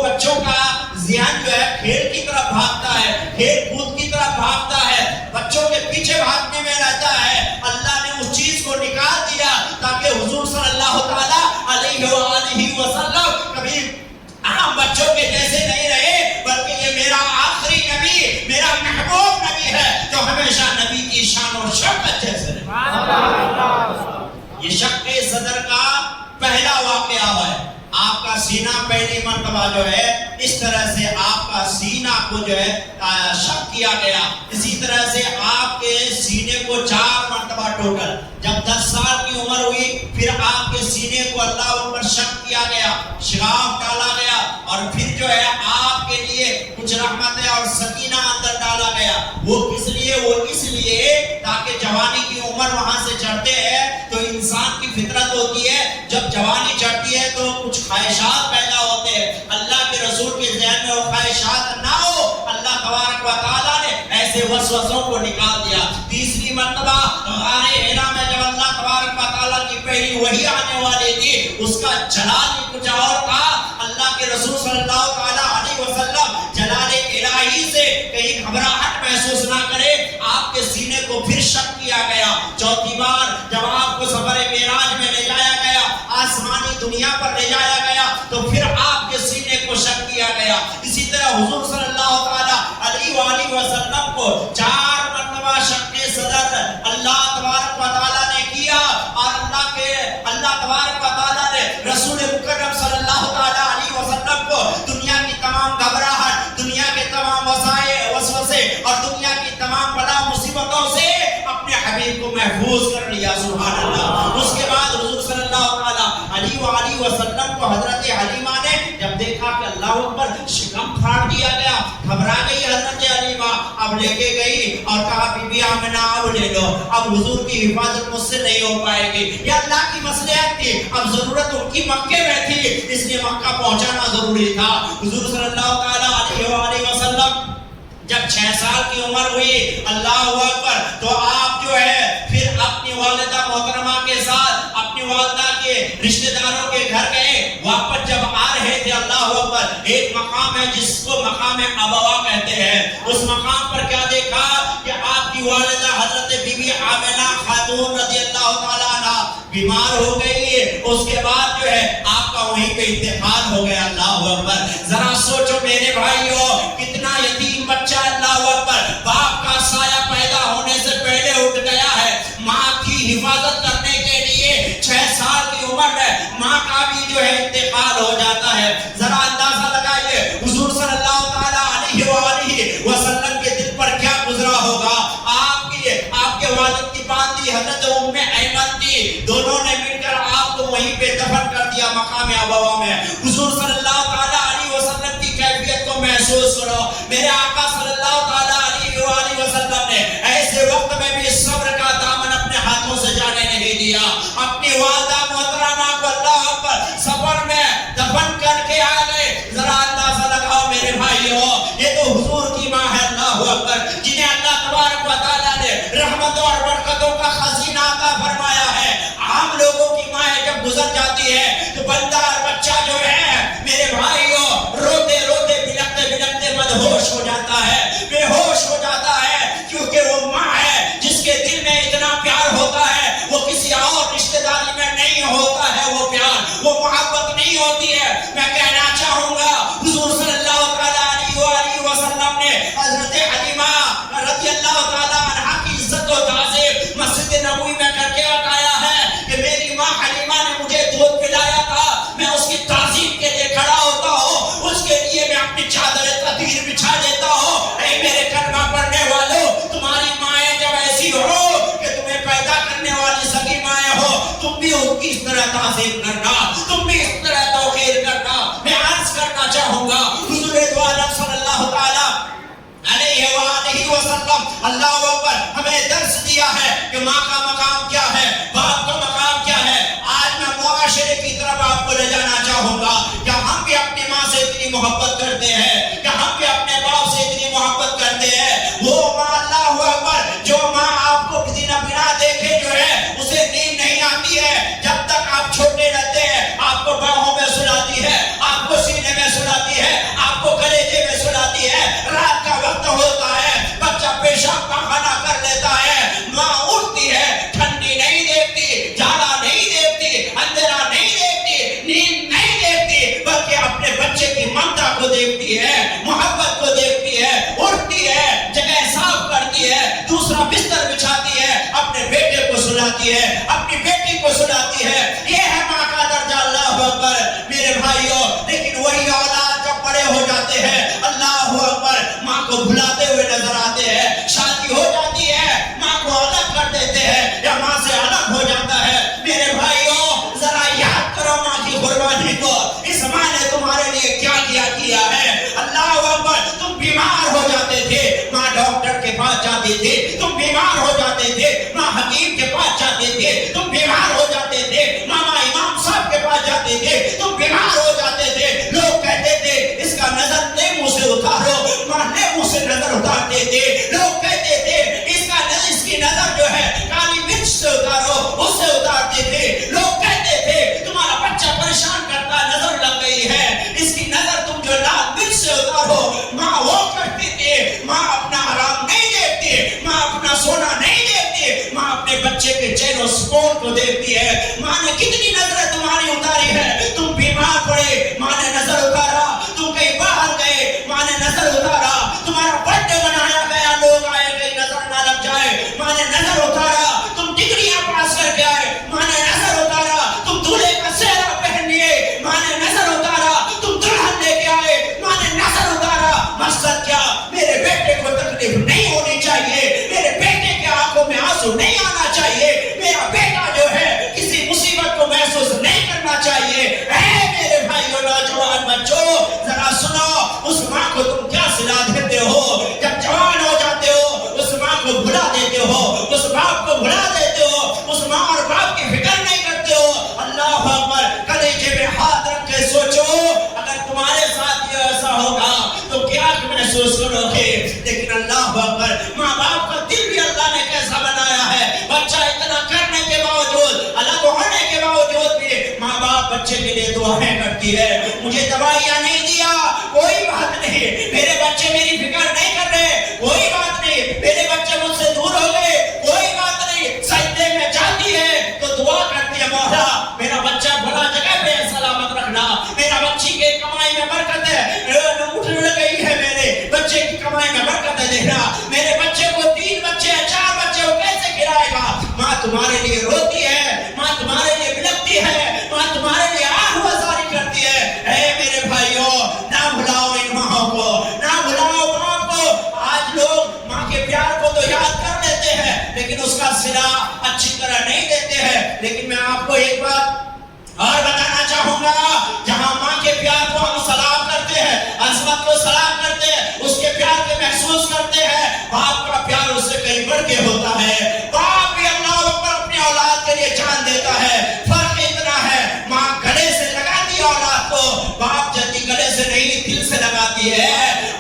بچوں کا ذہن جو ہے کھیل کی طرف بھاگتا ہے، کھیل کود کی طرف بھاگتا ہے، بچوں کے پیچھے بھاگنے میں رہتا ہے۔ اللہ نے اس چیز کو نکال دیا تاکہ حضور صلی اللہ تعالی علیہ وسلم کبھی عام بچوں کے جیسے نہیں رہے، بلکہ یہ میرا آخری نبی، میرا محبوب نبی ہے جو ہمیشہ نبی کی شان اور شوکت جیسے رہے۔ یہ شق صدر کا پہلا واقعہ ہے۔ آپ کا سینہ پہلی مرتبہ جو ہے اس طرح سے آپ کا سینہ کو جو ہے شق کیا گیا، اسی طرح سے آپ کے سینے کو 4 مرتبہ ٹوٹل، جب 10 سال کی عمر ہوئی پھر آپ کے سینے کو اللہ پر شق کیا گیا، شگاف ڈالا گیا، اور پھر جو ہے آپ کے لیے کچھ رحمتیں اور سکینہ اندر ڈالا گیا۔ وہ کس لیے؟ وہ اس لیے آ کے جوانی کی عمر وہاں سے چڑھتے ہیں تو انسان کی فطرت ہوتی ہے جب جوانی چڑھتی ہے تو کچھ خواہشات پیدا ہوتے ہیں. اللہ کے رسول کے ذہن میں وہ خواہشات نہ ہو, اللہ تبارک و تعالیٰ نے ایسے وسوسوں کو نکال دیا. تیسری مرتبہ غار حرا میں جب اللہ تبارک و تعالیٰ کی پہلی وحی آنے والی تھی, اس کا جلال ہی کچھ اور تھا. اللہ کے رسول صلی اللہ تعالیٰ علیہ وسلم جلال الہی سے کہیں گھبراہٹ محسوس نہ کرے, آپ کے سینے کو پھر شک کیا گیا. چوتھی بار جب آپ کو سفر معراج میں لے جایا گیا, آسمانی دنیا پر لے جایا گیا, تو پھر آپ کے سینے کو شک کیا گیا. اسی طرح حضور صلی اللہ تعالیٰ علیہ وآلہ وسلم کو 4 مرتبہ شق صدر اللہ تبارک و تعالیٰ نے کیا, اور اللہ تبارک و تعالیٰ نے رسول مکرم صلی اللہ تعالیٰ علیہ وسلم کو دنیا کی تمام گھبراہٹ, دنیا کے تمام وسوسے اور دنیا کی تمام بلا مصیبتوں سے اپنے حبیب کو محفوظ کر لیا. سبحان اللہ. اس کے بعد حضور صلی اللہ تعالیٰ علیہ وآلہ وسلم کو حضرت حلیمہ نے جب دیکھا کہ اللہ اکبر شکم پھاڑ دیا گیا, گھبرا گئی حضرت حلیمہ, اب لے کے گئی اور کہا بی بی آمنہ اب لے لو, اب حضور کی حفاظت مجھ سے نہیں ہو پائے گی. یہ اللہ کی مصلحت تھی, اب ضرورت ان کی مکے میں تھی, اس لیے مکہ پہنچانا ضروری تھا. حضور صلی اللہ تعالیٰ علیہ وآلہ وسلم جب 6 سال کی عمر ہوئی, اللہ اکبر, تو آپ جو ہے پھر اپنی والدہ محترمہ کے ساتھ اپنی والدہ کے رشتہ داروں کے گھر گئے. واپس جب آ رہے تھے, اللہ اکبر, ایک مقام ہے جس کو مقام ابوا کہتے ہیں. اس مقام پر کیا دیکھا کہ آپ کی والدہ حضرت بی بی آمنہ خاتون رضی اللہ تعالیٰ عنہ بیمار ہو گئی. اس کے بعد جو ہے آپ کا وہیں پہ انتقال ہو گیا. اللہ اکبر. ذرا سوچو میرے بھائیو, کتنا یتیم بچہ, اللہ اکبر, باپ کا سایہ پیدا ہونے سے پہلے اٹھ گیا ہے. ماں کی حفاظت کرنے کے لیے 6 سال کی عمر میں ماں کا بھی جو ہے انتقال ہو جاتا ہے. ذرا اندازہ لگائیے حضور صلی اللہ تعالیٰ علیہ وآلہ وسلم کے دل پر کیا گزرا ہوگا. آپ کے والد کی باندھی حضرت ام ایمن تھی, دونوں نے مل کر آپ کو وہیں پہ دفن کر دیا مقام ابوا میں. حضور صلی اللہ تعالیٰ علیہ وسلم کی کیفیت کو محسوس کرو. میرے آقا صلی اللہ تعالیٰ علیہ وآلہ وسلم نے ایسے وقت میں بھی صبر کا دامن اپنے ہاتھوں سے جانے نہیں دیا. اپنی والدہ محترمہ کو اللہ اکبر سفر میں دفن کر کے آ گئے. ذرا اندازہ لگاؤ میرے بھائیو, یہ تو حضور کی ماں ہے, اللہ اکبر, جنہیں اللہ تبارک و تعالیٰ نے رحمتوں اور برکتوں کا خزینہ عطا فرمایا ہے. عام لوگوں کی مائیں جب گزر جاتی ہے تو بندہ اور بچہ جو ہے میرے بھائیو روتے روتے بلکتے بلکتے مدہوش ہو جاتا ہے, بے ہوش ہو جاتا ہے, کیونکہ وہ ماں ہے جس کے دل میں اتنا پیار ہوتا ہے, وہ کسی اور رشتہ داری میں نہیں ہوتا ہے. وہ پیار, وہ محبت نہیں ہوتی ہے. میں کہنا چاہوں گا حضور صلی اللہ تعالیٰ علیہ وآلہ وسلم نے حضرت حلیمہ رضی اللہ تعالیٰ عنہا کی عزت و تعظیم مسجد نبوی میں کر کے بتایا ہے کہ میری ماں حلیمہ نے مجھے دودھ پلایا تھا, میں اس کی تعظیم کے لیے کھڑا ہوتا ہوں, اس کے لیے میں اپنی چادر تطہیر بچھا دیتا ہوں. اے میرے کلمہ پڑھنے والوں, تمہاری مائیں جب ایسی ہو کہ تمہیں پیدا کرنے والی سگی مائیں ہو, تم بھی ان کی اس طرح تعظیم کرنا, تم بھی اس طرح توقیر کرنا. میں عرض کرنا چاہوں گا حضور دو عالم صلی اللہ تعالیٰ علیہ وآلہ وسلم اللہ اکبر ہمیں درس دیا ہے کہ ماں کا مقام کیا ہے, باپ کا مقام کیا ہے. آج میں معاشرے کی طرف آپ کو لے جانا چاہوں گا. کیا ہم بھی اپنی ماں سے اتنی محبت کرتے ہیں, کیا ہم بھی اپنے باپ سے اتنی محبت کرتے ہیں. وہ ماں, اللہ اکبر, جو ماں آپ کو بنا دیکھے جو ہے اسے نیند نہیں آتی ہے, جب تک آپ چھوٹے رہتے ہیں آپ کو باہوں میں سلاتی ہے, آپ کو سینے میں سلاتی ہے, آپ کو کلیجے میں سلاتی ہے. رات کا وقت ہوتا ہے, بچہ پیشاب کا کھانا کر لیتا ہے, ماں اٹھتی ہے, ٹھنڈی نہیں دیکھتی, جاڑا نہیں دیکھتی, اندھیرا نہیں دیکھتی, نیند نہیں دیکھتی, بلکہ اپنے بچے کی ممتا کو دیکھتی ہے, محبت کو دیکھتی ہے, اٹھتی ہے, جگہ صاف کرتی ہے, دوسرا بستر بچھاتی ہے, اپنے بیٹے کو سلاتی ہے, اپنی بیٹی کو سلاتی ہے. یہ ہے ماں کا درجہ. اللہ اکبر میرے بھائیو, لیکن وہی اولاد جب بڑے ہو جاتے ہیں, اللہ اکبر, ماں کو بھلاتے ہوئے نظر آتے ہیں. شادی ہو جاتی ہے, ماں کو الگ کر دیتے ہیں یا ماں سے الگ ہو جاتا ہے. میرے بھائیو ذرا یاد کرو ماں کی قربانی کو, اس ماں نے تمہارے لیے کیا کیا ہے. اللہ اکبر, تم بیمار ہو جاتے تھے, ماں ڈاکٹر کے پاس جاتی تھی, تم بیمار ہو جاتے تھے, بچے کے چہروں سکون کو دیکھتی ہے. ماں نے کتنی نظریں تمہاری اتاری ہے. تم بیمار پڑے, ماں نے نظر اتارا. تم کہیں باہر گئے, ماں نے نظر اتارا. تمہارا برتھ ڈے منایا گیا, لوگ آئے, کہیں نظر نہ لگ جائے, ماں نے نظر اتارا. تم ڈگریاں پاس کر کے آئے, ماں نے نظر اتارا. تم دولہے کا سہرا پہن لیے, ماں نے نظر اتارا. تم دلہن لے کے آئے, ماں نے نظر اتارا. مقصد کیا؟ میرے بیٹے کو تکلیف نہیں ہونی چاہیے, میرے بیٹے کے آنکھوں میں آنسو نہیں آنا چاہیے, میرا بیٹا جو ہے کسی مصیبت کو محسوس نہیں کرنا چاہیے. اے میرے بھائیو, نوجوان بچوں, ذرا سنو, اس ماں کو تم کیا صلا دیتے ہو؟ جب جوان ہو جاتے ہو اس ماں کو بھلا دیتے ہو, اس باپ کو بھلا دیتے ہو, اس ماں اور باپ کی فکر نہیں کرتے ہو. اللہ اکبر. کلیجے میں ہاتھ رکھ کے سوچو, اگر تمہارے ساتھ یہ ایسا ہوگا تو کیا محسوس کرو گے؟ لیکن اللہ اکبر, ماں باپ کا دل بھی اللہ نے کیسا بنایا ہے. بچہ اتنا کرنے کے باوجود, الگ ہونے کے باوجود بھی ماں باپ بچے کے لیے دعائیں کرتی ہے. مجھے دوائیاں نہیں دیا, کوئی بات نہیں, میرے بچے میری فکر نہیں کر رہے, کوئی بات نہیں, میرے بچے مجھ سے دور ہو گئے, کوئی بات نہیں. سجدے میں جاتی ہے تو دعا کرتی ہے, مولا میرا بچہ بھلا جگہ پہ سلامت رکھنا, میرا بچی کے کمائی میں برکت ہے, اٹھنے گئی ہے, میرے بچے کی کمائی میں برکت ہے, دیکھنا میرے بچے کو 3 بچے 4 بچے وہ کیسے کھلائے گا. ماں تمہارے لیے روتی ہے, ماں تمہارے لیے بلکتی ہے, ماں تمہارے لیے آہ وزاری کرتی ہے. اے میرے بھائیوں, نہ بھلاؤ ان ماں کو, نہ بھلاؤ باپ کو. آج لوگ ماں کے پیار کو تو یاد کر لیتے ہیں لیکن اس کا صلہ اچھی طرح نہیں دیتے ہیں. لیکن میں آپ کو ایک بات اور بتانا چاہوں گا, جہاں ماں کے پیار کو ہم سلام کرتے ہیں, عظمت کو سلام کرتے ہیں, اس کے پیار کے محسوس کرتے ہیں, باپ کا پیار اس سے کہیں بڑھ کے ہوتا ہے. باپ بھی اللہ اکبر اپنی اولاد کے لیے جان دیتا ہے. فرق اتنا ہے, ماں گلے سے لگاتی ہے اولاد کو, باپ جلدی گلے سے نہیں دل سے لگاتی ہے.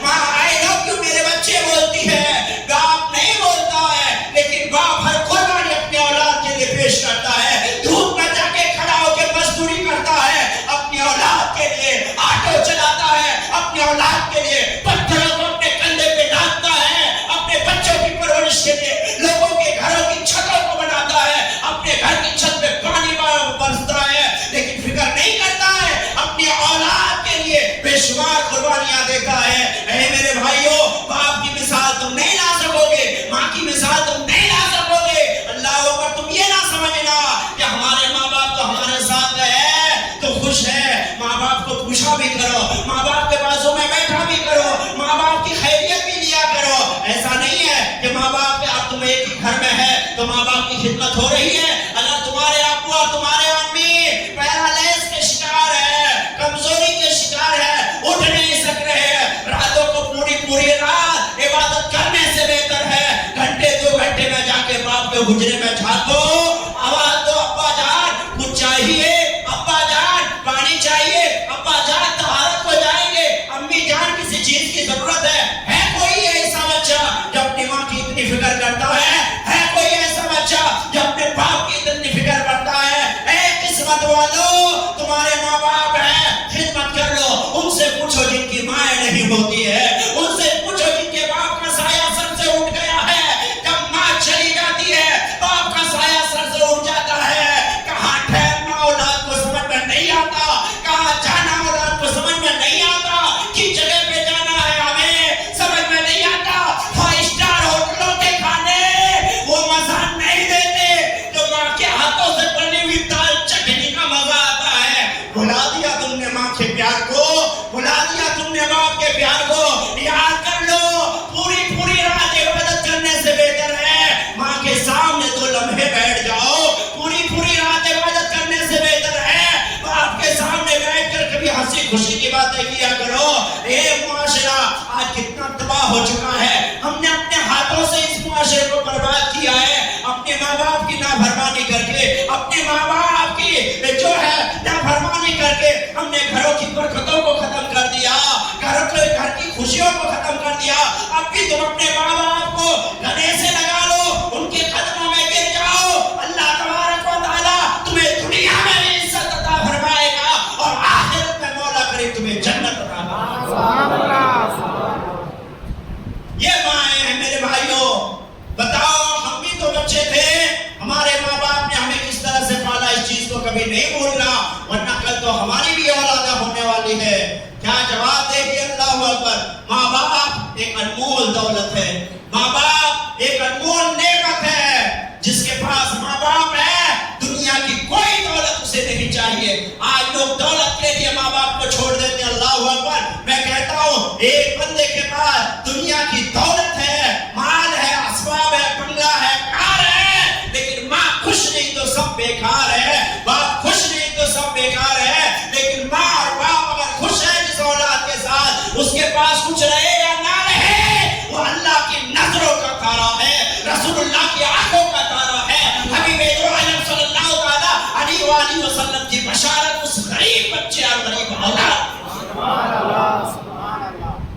ماں آئی لو یو میرے بچے بولتی ہے, باپ نہیں بولتا ہے, لیکن باپ ہر قربانی اپنی اولاد کے لیے پیش کرتا ہے. دھوپ میں جا کے کھڑا ہو کے مزدوری کرتا ہے, اپنی اولاد کے لیے آٹو چلاتا ہے, اپنی اولاد کے لیے پتھروں کو اپنے کندھے پہ ڈالتا ہے, اپنے بچوں کی پرورش کے لیے لوگوں کے گھروں کی چھتوں کو بناتا ہے, اپنے گھر کی چھت پہ پانی برستا ہے, لیکن فکر نہیں کرتا ہے, اپنی اولاد کے لیے بے شمار قربانیاں دیتا ہے. اے میرے بھائیوں, باپ کی مثال تم نہیں لا سکو گے, ماں کی مثال تم نہیں لا سکو گے. اللہ اکبر. تم یہ نہ سمجھنا کہ ہمارے ماں باپ تو ہمارے ساتھ ہے تو خوش ہے, ماں باپ کو پوچھا بھی کرو, ماں باپ کے بازو میں بیٹھا بھی کرو, ماں باپ کی خیریت بھی لیا کرو. ایسا نہیں ہے کہ ماں باپ کے اب تم ایک ہی گھر میں ہے تو ماں باپ کی خدمت ہو رہی ہے. اگر تمہارے ابو اور تمہارے امی پیرالائز کے شکار ہے, کمزوری کے شکار ہے, اٹھ نہیں سک رہے ہیں, راتوں کو پوری رات عبادت کرنے سے بہتر ہے گھنٹے 2 گھنٹے میں جا کے باپ کے حجرے میں جھانکو, آواز دو, ابا جان کچھ چاہیے, ابا جان پانی چاہیے, ابا جان طہارت کو جائیں گے, امی جان کسی چیز کی ضرورت ہے کوئی ایسا بچہ جو اپنی ماں کی اتنی فکر کرتا ہے کوئی ایسا بچہ جو اپنے باپ کی اتنی فکر کرتا ہے. اے قسمت والو, تمہارے ماں باپ ہیں, خدمت کر لو. ان سے پوچھو جن کی مائیں نہیں ہوتی ہے, ان سے پوچھو جن کے باپ کا سایہ سر سے اٹھ گیا ہے. جب ماں چلی جاتی ہے باپ کا سایہ سر سے اٹھ جاتا ہے. کہاں ٹھہرنا اولاد کو سمجھ میں نہیں آتا, کہاں جانا اولاد کو سمجھ میں نہیں آتا, کس جگہ پہ جانا ہے ہمیں سمجھ میں نہیں آتا. 5 اسٹار ہوٹلوں کے کھانے وہ مزہ نہیں دیتے جو ماں کے ہاتھوں سے بنی ہوئی دال چکھنے کا مزہ آتا ہے. بھلا دیا تم نے ماں کے پیار کو, بھلا دیا تم نے باپ کے پیار کو. یاد کر لو, پوری رات عبادت کرنے سے بہتر ہے ماں کے سامنے 2 لمحے بیٹھ جاؤ. پوری رات عبادت کرنے سے بہتر ہے باپ کے سامنے بیٹھ کر کبھی ہنسی خوشی کی باتیں کیا کرو. اے معاشرہ آج کتنا تباہ ہو چکا ہے, ہم نے اپنے ہاتھوں سے اس معاشرے کو برباد کیا ہے, اپنے ماں باپ کی نافرمانی کر کے, اپنے ماں باپ کی جو ہے نافرمانی کر کے ہم نے گھروں کی برکتوں کو ختم کر دیا, گھر کی خوشیوں کو ختم کر دیا. اب بھی تم اپنے ماں باپ کو گلے سے لگا لو, ان کے قدموں میں گر جاؤ. اللہ تبارک و تعالیٰ تمہیں دنیا میں بھی عزت عطا فرمائے گا اور آخرت میں مولا کریم تمہیں جنت عطا فرمائے گا. یہ مائیں ہیں میرے بھائیوں. بتاؤ, ہم بھی تو بچے تھے, ہمارے کبھی نہیں بھولنا، ورنہ کل تو ہماری بھی اولادیں ہونے والی ہے۔ کیا جواب دے گی؟ اللہ اکبر۔ ماں باپ ایک انمول دولت ہے، ماں باپ ایک انمول نعمت ہے۔ جس کے پاس ماں باپ ہے دنیا کی کوئی دولت اسے نہیں چاہیے۔ آج لوگ دولت کے لیے ماں باپ کو چھوڑ دیتے ہیں۔ اللہ اکبر۔ میں کہتا ہوں ایک بندے کے پاس دنیا کی دولت ہے، مال ہے، اسباب ہے، بنگلہ ہے، کار ہے، لیکن ماں خوش نہیں تو سب بیکار ہے، باپ خوش نہیں تو سب بیکار ہے۔ لیکن ماں اور باپ اگر خوش ہے جس اولاد کے ساتھ، اس کے پاس کچھ رہے یا نہ رہے، وہ اللہ کی نظروں کا تارا ہے، رسول اللہ کی آنکھوں کا تارا ہے۔ حبیب دو عالم صلی اللہ علیہ وآلہ وسلم کی بشارت اس غریب بچے اور غریب اولاد،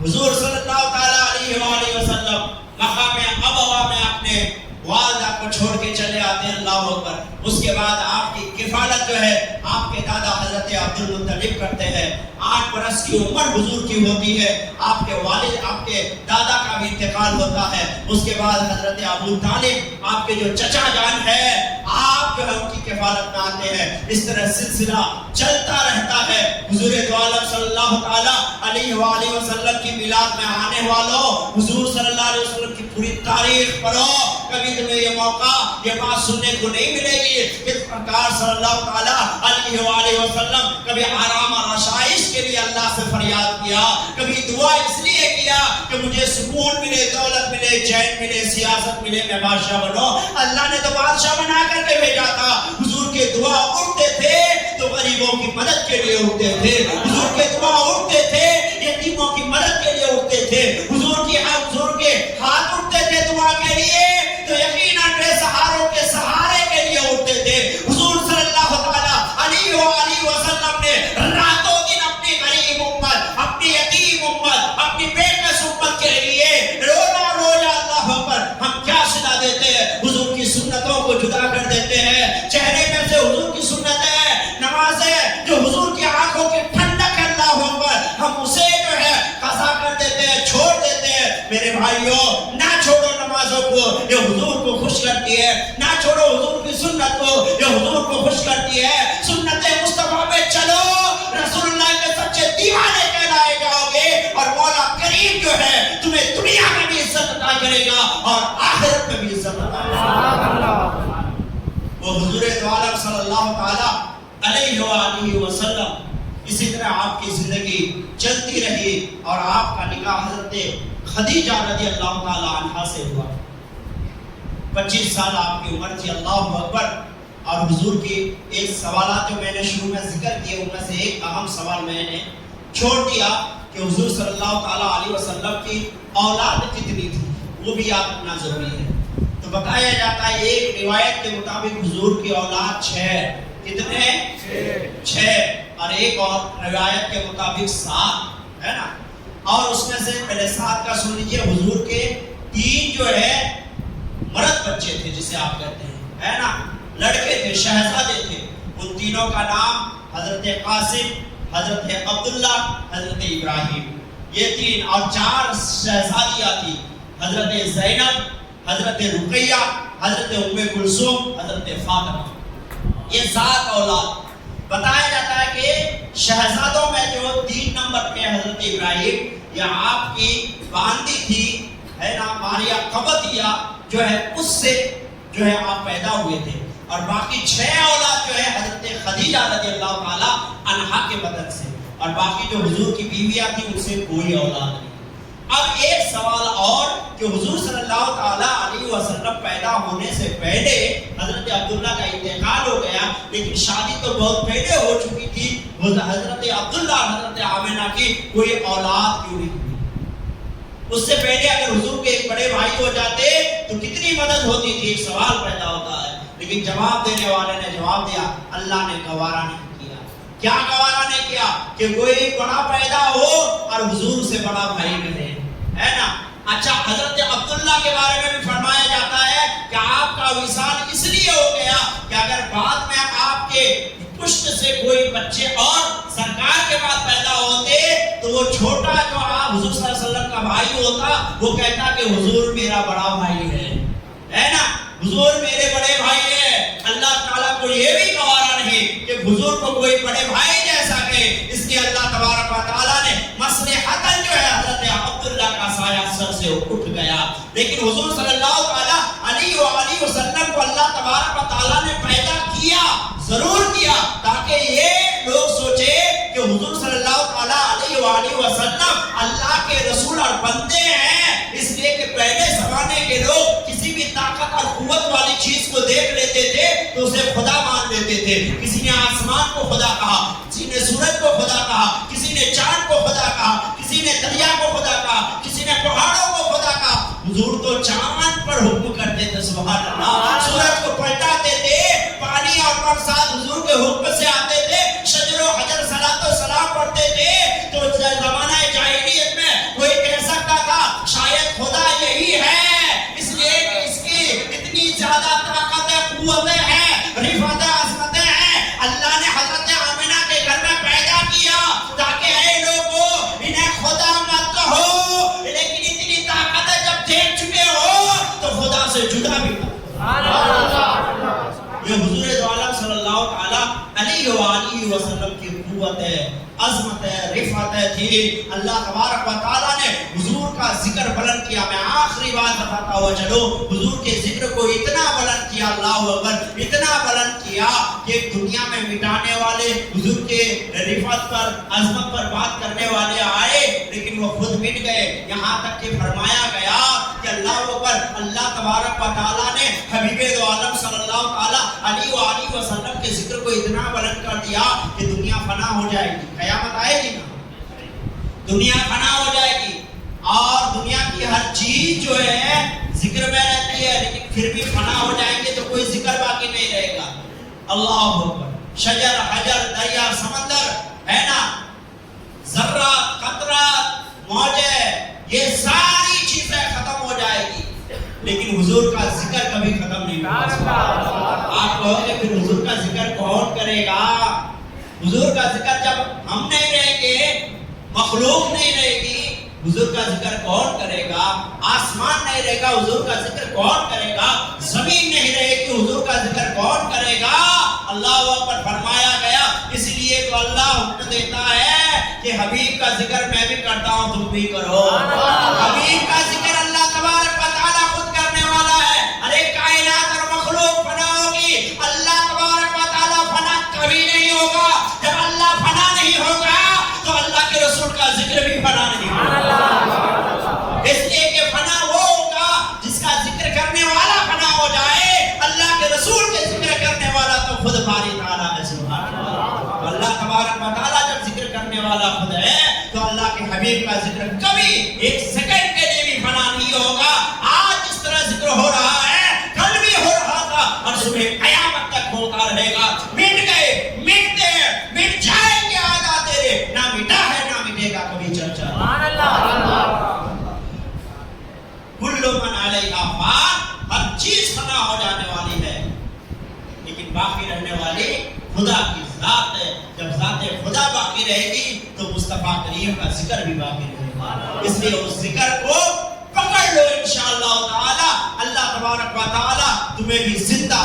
حضور صلی اللہ علیہ وآلہ وسلم مقام ابوا میں اپنے والدہ کو چھوڑ کے چلے آتے ہیں۔ اللہ اکبر۔ اس کے بعد آپ کی کفالت جو ہے آپ کے دادا حضرت عبدالمطلب کرتے ہیں۔ 8 برس کی عمر حضور کی ہوتی ہے، آپ کے والد آپ کے دادا کا بھی انتقال ہوتا ہے۔ اس کے بعد حضرت ابو طالب آپ کے جو چچا جان ہے، آپ جو ہے ان کی کفالت میں آتے ہیں۔ اس طرح سلسلہ چلتا رہتا ہے۔ حضور دو عالم صلی اللہ علیہ وآلہ وسلم کی میلاد میں آنے والوں، حضور صلی اللہ علیہ وسلم کی پوری تاریخ پڑھو، کبھی تمہیں یہ موقع یہ بات سننے کو نہیں ملے گی۔ اس پرکار صلی اللہ علیہ وآلہ وسلم کبھی آرام اور آسائش کے لیے اللہ سے فریاد کیا، کبھی دعا اس لیے کیا کہ مجھے سکون ملے، دولت ملے، چین ملے، سیاست ملے، میں بادشاہ بنوں۔ اللہ نے تو بادشاہ بنا کر کے بھیجا تھا۔ حضور کے دعا اٹھتے تھے تو غریبوں کی مدد کے لیے اٹھتے تھے، حضور کے دعا اٹھتے تھے یتیموں کی مدد کے لیے اٹھتے تھے، حضور کے ہاتھ اٹھتے تھے دعا کے لیے تو یقیناً بے سہاروں کے سہارے کے لیے اٹھتے تھے۔ حضور صلی اللہ علیہ وآلہ وسلم نے راتوں دن اپنی غریب امت، اپنی یتیم امت، اپنی بے کس امت کے لیے رونا رویا۔ اللہ اکبر۔ ہم کیا صدا دیتے ہیں؟ حضور کی سنتوں کو جدا کر دیتے ہیں۔ چہرے میں سے حضور کی سنت ہے، نماز ہے جو حضور کی آنکھوں کی ٹھنڈک ہے، اللہ اکبر، ہم اسے جو ہے قضا کر دیتے ہیں، چھوڑ دیتے ہیں۔ میرے بھائیوں، نہ چھوڑو نمازوں کو، یہ حضور کو خوش کرتی ہے، نہ چھوڑو حضور کی سنت کو، یہ حضور کو خوش کرتی ہے۔ سنت مصطفیٰ پہ چلو، رسول اللہ کے سچے دیوانے کہلائے جاؤ گے، اور مولا کریم جو ہے تمہیں دنیا میں بھی عزت عطا کرے گا اور آخرت میں بھی عزت عطا کرے گا۔ وہ حضور دو عالم صلی اللہ علیہ وآلہ وسلم اسی طرح آپ کی زندگی چلتی رہی اور آپ کا نکاح حضرت خدیجہ رضی اللہ تعالی عنہا سے ہوا۔ 25 سال آپ کی عمر تھی۔ اللہ اکبر۔ اور حضور کی ایک سوالات جو میں نے شروع میں ذکر کیے ان میں سے ایک اہم سوال میں نے چھوڑ دیا کہ حضور صلی اللہ تعالی علیہ وسلم کی اولاد کتنی تھی، وہ بھی یاد رکھنا ضروری ہے۔ تو بتایا جاتا ہے ایک روایت کے مطابق حضور کی اولاد 6، کتنے؟ 6، اور ایک اور روایت کے مطابق 7 ہے نا۔ اور اس میں سے پہلے 7 کا سن لیجئے، حضور کے 3 جو ہے مرد بچے تھے جسے آپ کہتے ہیں، ہے نا، لڑکے تھے، شہزادے تھے۔ ان تینوں کا نام حضرت قاسم، حضرت عبداللہ، حضرت ابراہیم، یہ 3، اور 4 شہزادیاں تھی، حضرت زینب، حضرت رقیہ، حضرت ام کلثوم، حضرت فاطمہ۔ یہ 7 اولاد۔ بتایا جاتا ہے کہ شہزادوں میں جو 3 نمبر پہ حضرت ابراہیم، یہ آپ کی باندی تھی، ہے نا، ماریا قبطیہ جو ہے، اس سے جو ہے آپ پیدا ہوئے تھے۔ اور باقی 6 اولاد جو ہے حضرت خدیجہ رضی اللہ تعالی عنہا کے مدد سے، اور باقی جو حضور کی بیویاں تھیں ان سے کوئی اولاد نہیں۔ اب ایک سوال اور کہ حضور صلی اللہ تعالی علیہ وسلم پیدا ہونے سے پہلے حضرت عبداللہ کا انتقال ہو گیا، لیکن شادی تو بہت پہلے ہو چکی تھی، حضرت عبداللہ حضرت آمنہ کی کوئی اولاد کیوں نہیں ہوئی؟ اس سے پہلے اگر حضور کے ایک بڑے بھائی ہو جاتے تو کتنی مدد ہوتی تھی؟ ایک سوال پیدا ہوتا ہے، لیکن جواب دینے والے نے جواب دیا، اللہ نے گوارا نہیں کیا۔ کیا گوارا نہیں کیا؟ کہ کوئی بڑا پیدا ہو اور حضور سے بڑا بھائی ملے، ہے نا۔ اچھا، حضرت عبداللہ کے بارے میں بھی فرمایا جاتا ہے کہ آپ کا وصال اس لیے ہو گیا کہ اگر بعد میں آپ کے پشت سے کوئی بچے اور سرکار کے بعد پیدا ہوتے تو وہ چھوٹا جو آپ حضور صلی اللہ علیہ وسلم کا بھائی ہوتا، وہ کہتا کہ حضور میرا بڑا بھائی ہے نا، حضور میرے بڑے بھائی ہے۔ اللہ تعالیٰ کو یہ بھی گوارا نہیں کہ حضور کو کوئی بڑے بھائی جیسا کہے، اس لیے اللہ تبارک و تعالیٰ نے مصلحتاً جو ہے حضرت عبداللہ کا سایہ سر سے اٹھ گیا. لیکن حضور صلی اللہ علیہ وسلم کو اللہ تبارک و تعالیٰ نے پیدا کیا، ضرور کیا، تاکہ یہ لوگ سوچے کہ حضور صلی اللہ علیہ وسلم اللہ کے رسول اور بندے ہیں. اس لیے کہ پہلے زمانے کے لوگ کسی بھی طاقت اور قوت والی چیز کو دیکھ لیتے تھے تو اسے خدا مان لیتے تھے. کسی نے آسمان کو خدا کہا، کسی نے سورج کو خدا کہا، کسی نے چاند کو خدا کہا، کسی نے دریا کو خدا کہا، کسی نے پہاڑوں کو خدا کہا. حضور تو چاند پر حکم کرتے تھے، سبحان اللہ. سورج کو پلٹاتے تھے، پانی اور برسات حضور کے حکم سے آتے تھے. شجر و حجر صلاۃ و سلام پڑھتے تھے. تو زمانہ جاہلیت میں کوئی کہہ سکتا تھا شاید خدا یہی ہے، اس لیے کہ اس کی اتنی زیادہ طاقت ہے، قوتیں ہیں، رفعتیں، عظمتیں ہیں. اللہ نے حضرت آمنہ کے گھر میں پیدا کیا تاکہ اے لوگوں انہیں خدا مت کہو، لیکن اتنی طاقت ہے جب دیکھ چکے ہو تو خدا سے جدا بھی کرو. یہ حضور دو عالم صلی اللہ علیہ وسلم کی قوت ہے، عظمت ہے، رفعت تھی. اللہ تبارک و تعالیٰ نے حضور کا ذکر بلند کیا. میں آخری بات بتاتا ہوا چلو، حضور کے ذکر کو اتنا بلند کیا، اللہ اکبر، اتنا بلند کیا کہ دنیا میں مٹانے والے حضور کے رفعت پر، عظمت پر بات کرنے والے آئے لیکن وہ خود مٹ گئے. یہاں تک کہ فرمایا گیا کہ اللہ اکبر، اللہ تبارک و تعالیٰ نے حبیب دو عالم صلی اللہ علیہ وسلم کے ذکر کو اتنا بلند کر دیا کہ دنیا فنا ہو جائے گی، قیامت آئے گی نا، دنیا فنا ہو جائے گی اور دنیا کی ہر چیز جو ہے ذکر میں رہتی ہے، لیکن پھر بھی فنا ہو جائیں گے تو کوئی ذکر باقی نہیں رہے گا. اللہ اکبر. شجر، حجر، دریا، سمندر ہے نا، ذرات، قطرات، موجیں، یہ ساری چیزیں ختم ہو جائے گی لیکن حضور کا ذکر کبھی ختم نہیں ہوگا. آپ کہو گے پھر حضور کا ذکر کون کرے گا؟ حضور کا ذکر جب ہم نہیں رہیں گے، مخلوق نہیں رہے گی، حضور کا ذکر کون کرے گا؟ آسمان نہیں رہے گا، حضور کا ذکر کون کرے گا؟ زمین نہیں رہے گی، حضور کا ذکر کون کرے گا؟ اللہ پر فرمایا گیا. اس لیے تو اللہ حکم دیتا ہے کہ حبیب کا ذکر میں بھی کرتا ہوں، تم بھی کرو. حبیب کا ذکر اللہ تبارک و تعالیٰ خود کرنے والا ہے. ارے کائنات اور مخلوق فنا ہوگی، اللہ تبارک و تعالیٰ فنا کبھی نہیں ہوگا. جب اللہ فنا نہیں ہوگا تو اللہ کے رسول کا ذکر بھی فنا نہیں ہوگا. اس لیے کہ فنا وہ ہوگا جس کا ذکر کرنے والا فنا ہو جائے. اللہ کے رسول کے ذکر کرنے والا تو خود باری تعالیٰ ہے، سبحان اللہ. اللہ تبارک و تعالیٰ جب ذکر کرنے والا خود ہے تو اللہ کے حبیب کا ذکر کبھی ایک سیکنڈ کے لیے بھی فنا نہیں ہوگا. آج اس طرح ذکر ہو رہا ہے، کل بھی ہو رہا تھا اور صبح قیامت تک ہوتا رہے گا. مٹ گئے، مٹتے ہیں، مٹ جائیں گے آدھا تیرے، نہ مٹا ہے نہ مٹے گا کبھی چرچا. کل من علیہا فان، ہر چیز فنا ہو جانے والی ہے لیکن باقی رہنے والی خدا کی ذات ہے. جب ذات خدا باقی رہے گی تو مصطفیٰ کریم کا ذکر بھی باقی رہے گا. اس لیے اس ذکر کو پکڑ لو انشاءاللہ تعالی. اللہ تبارک و تعالی تمہیں بھی زندہ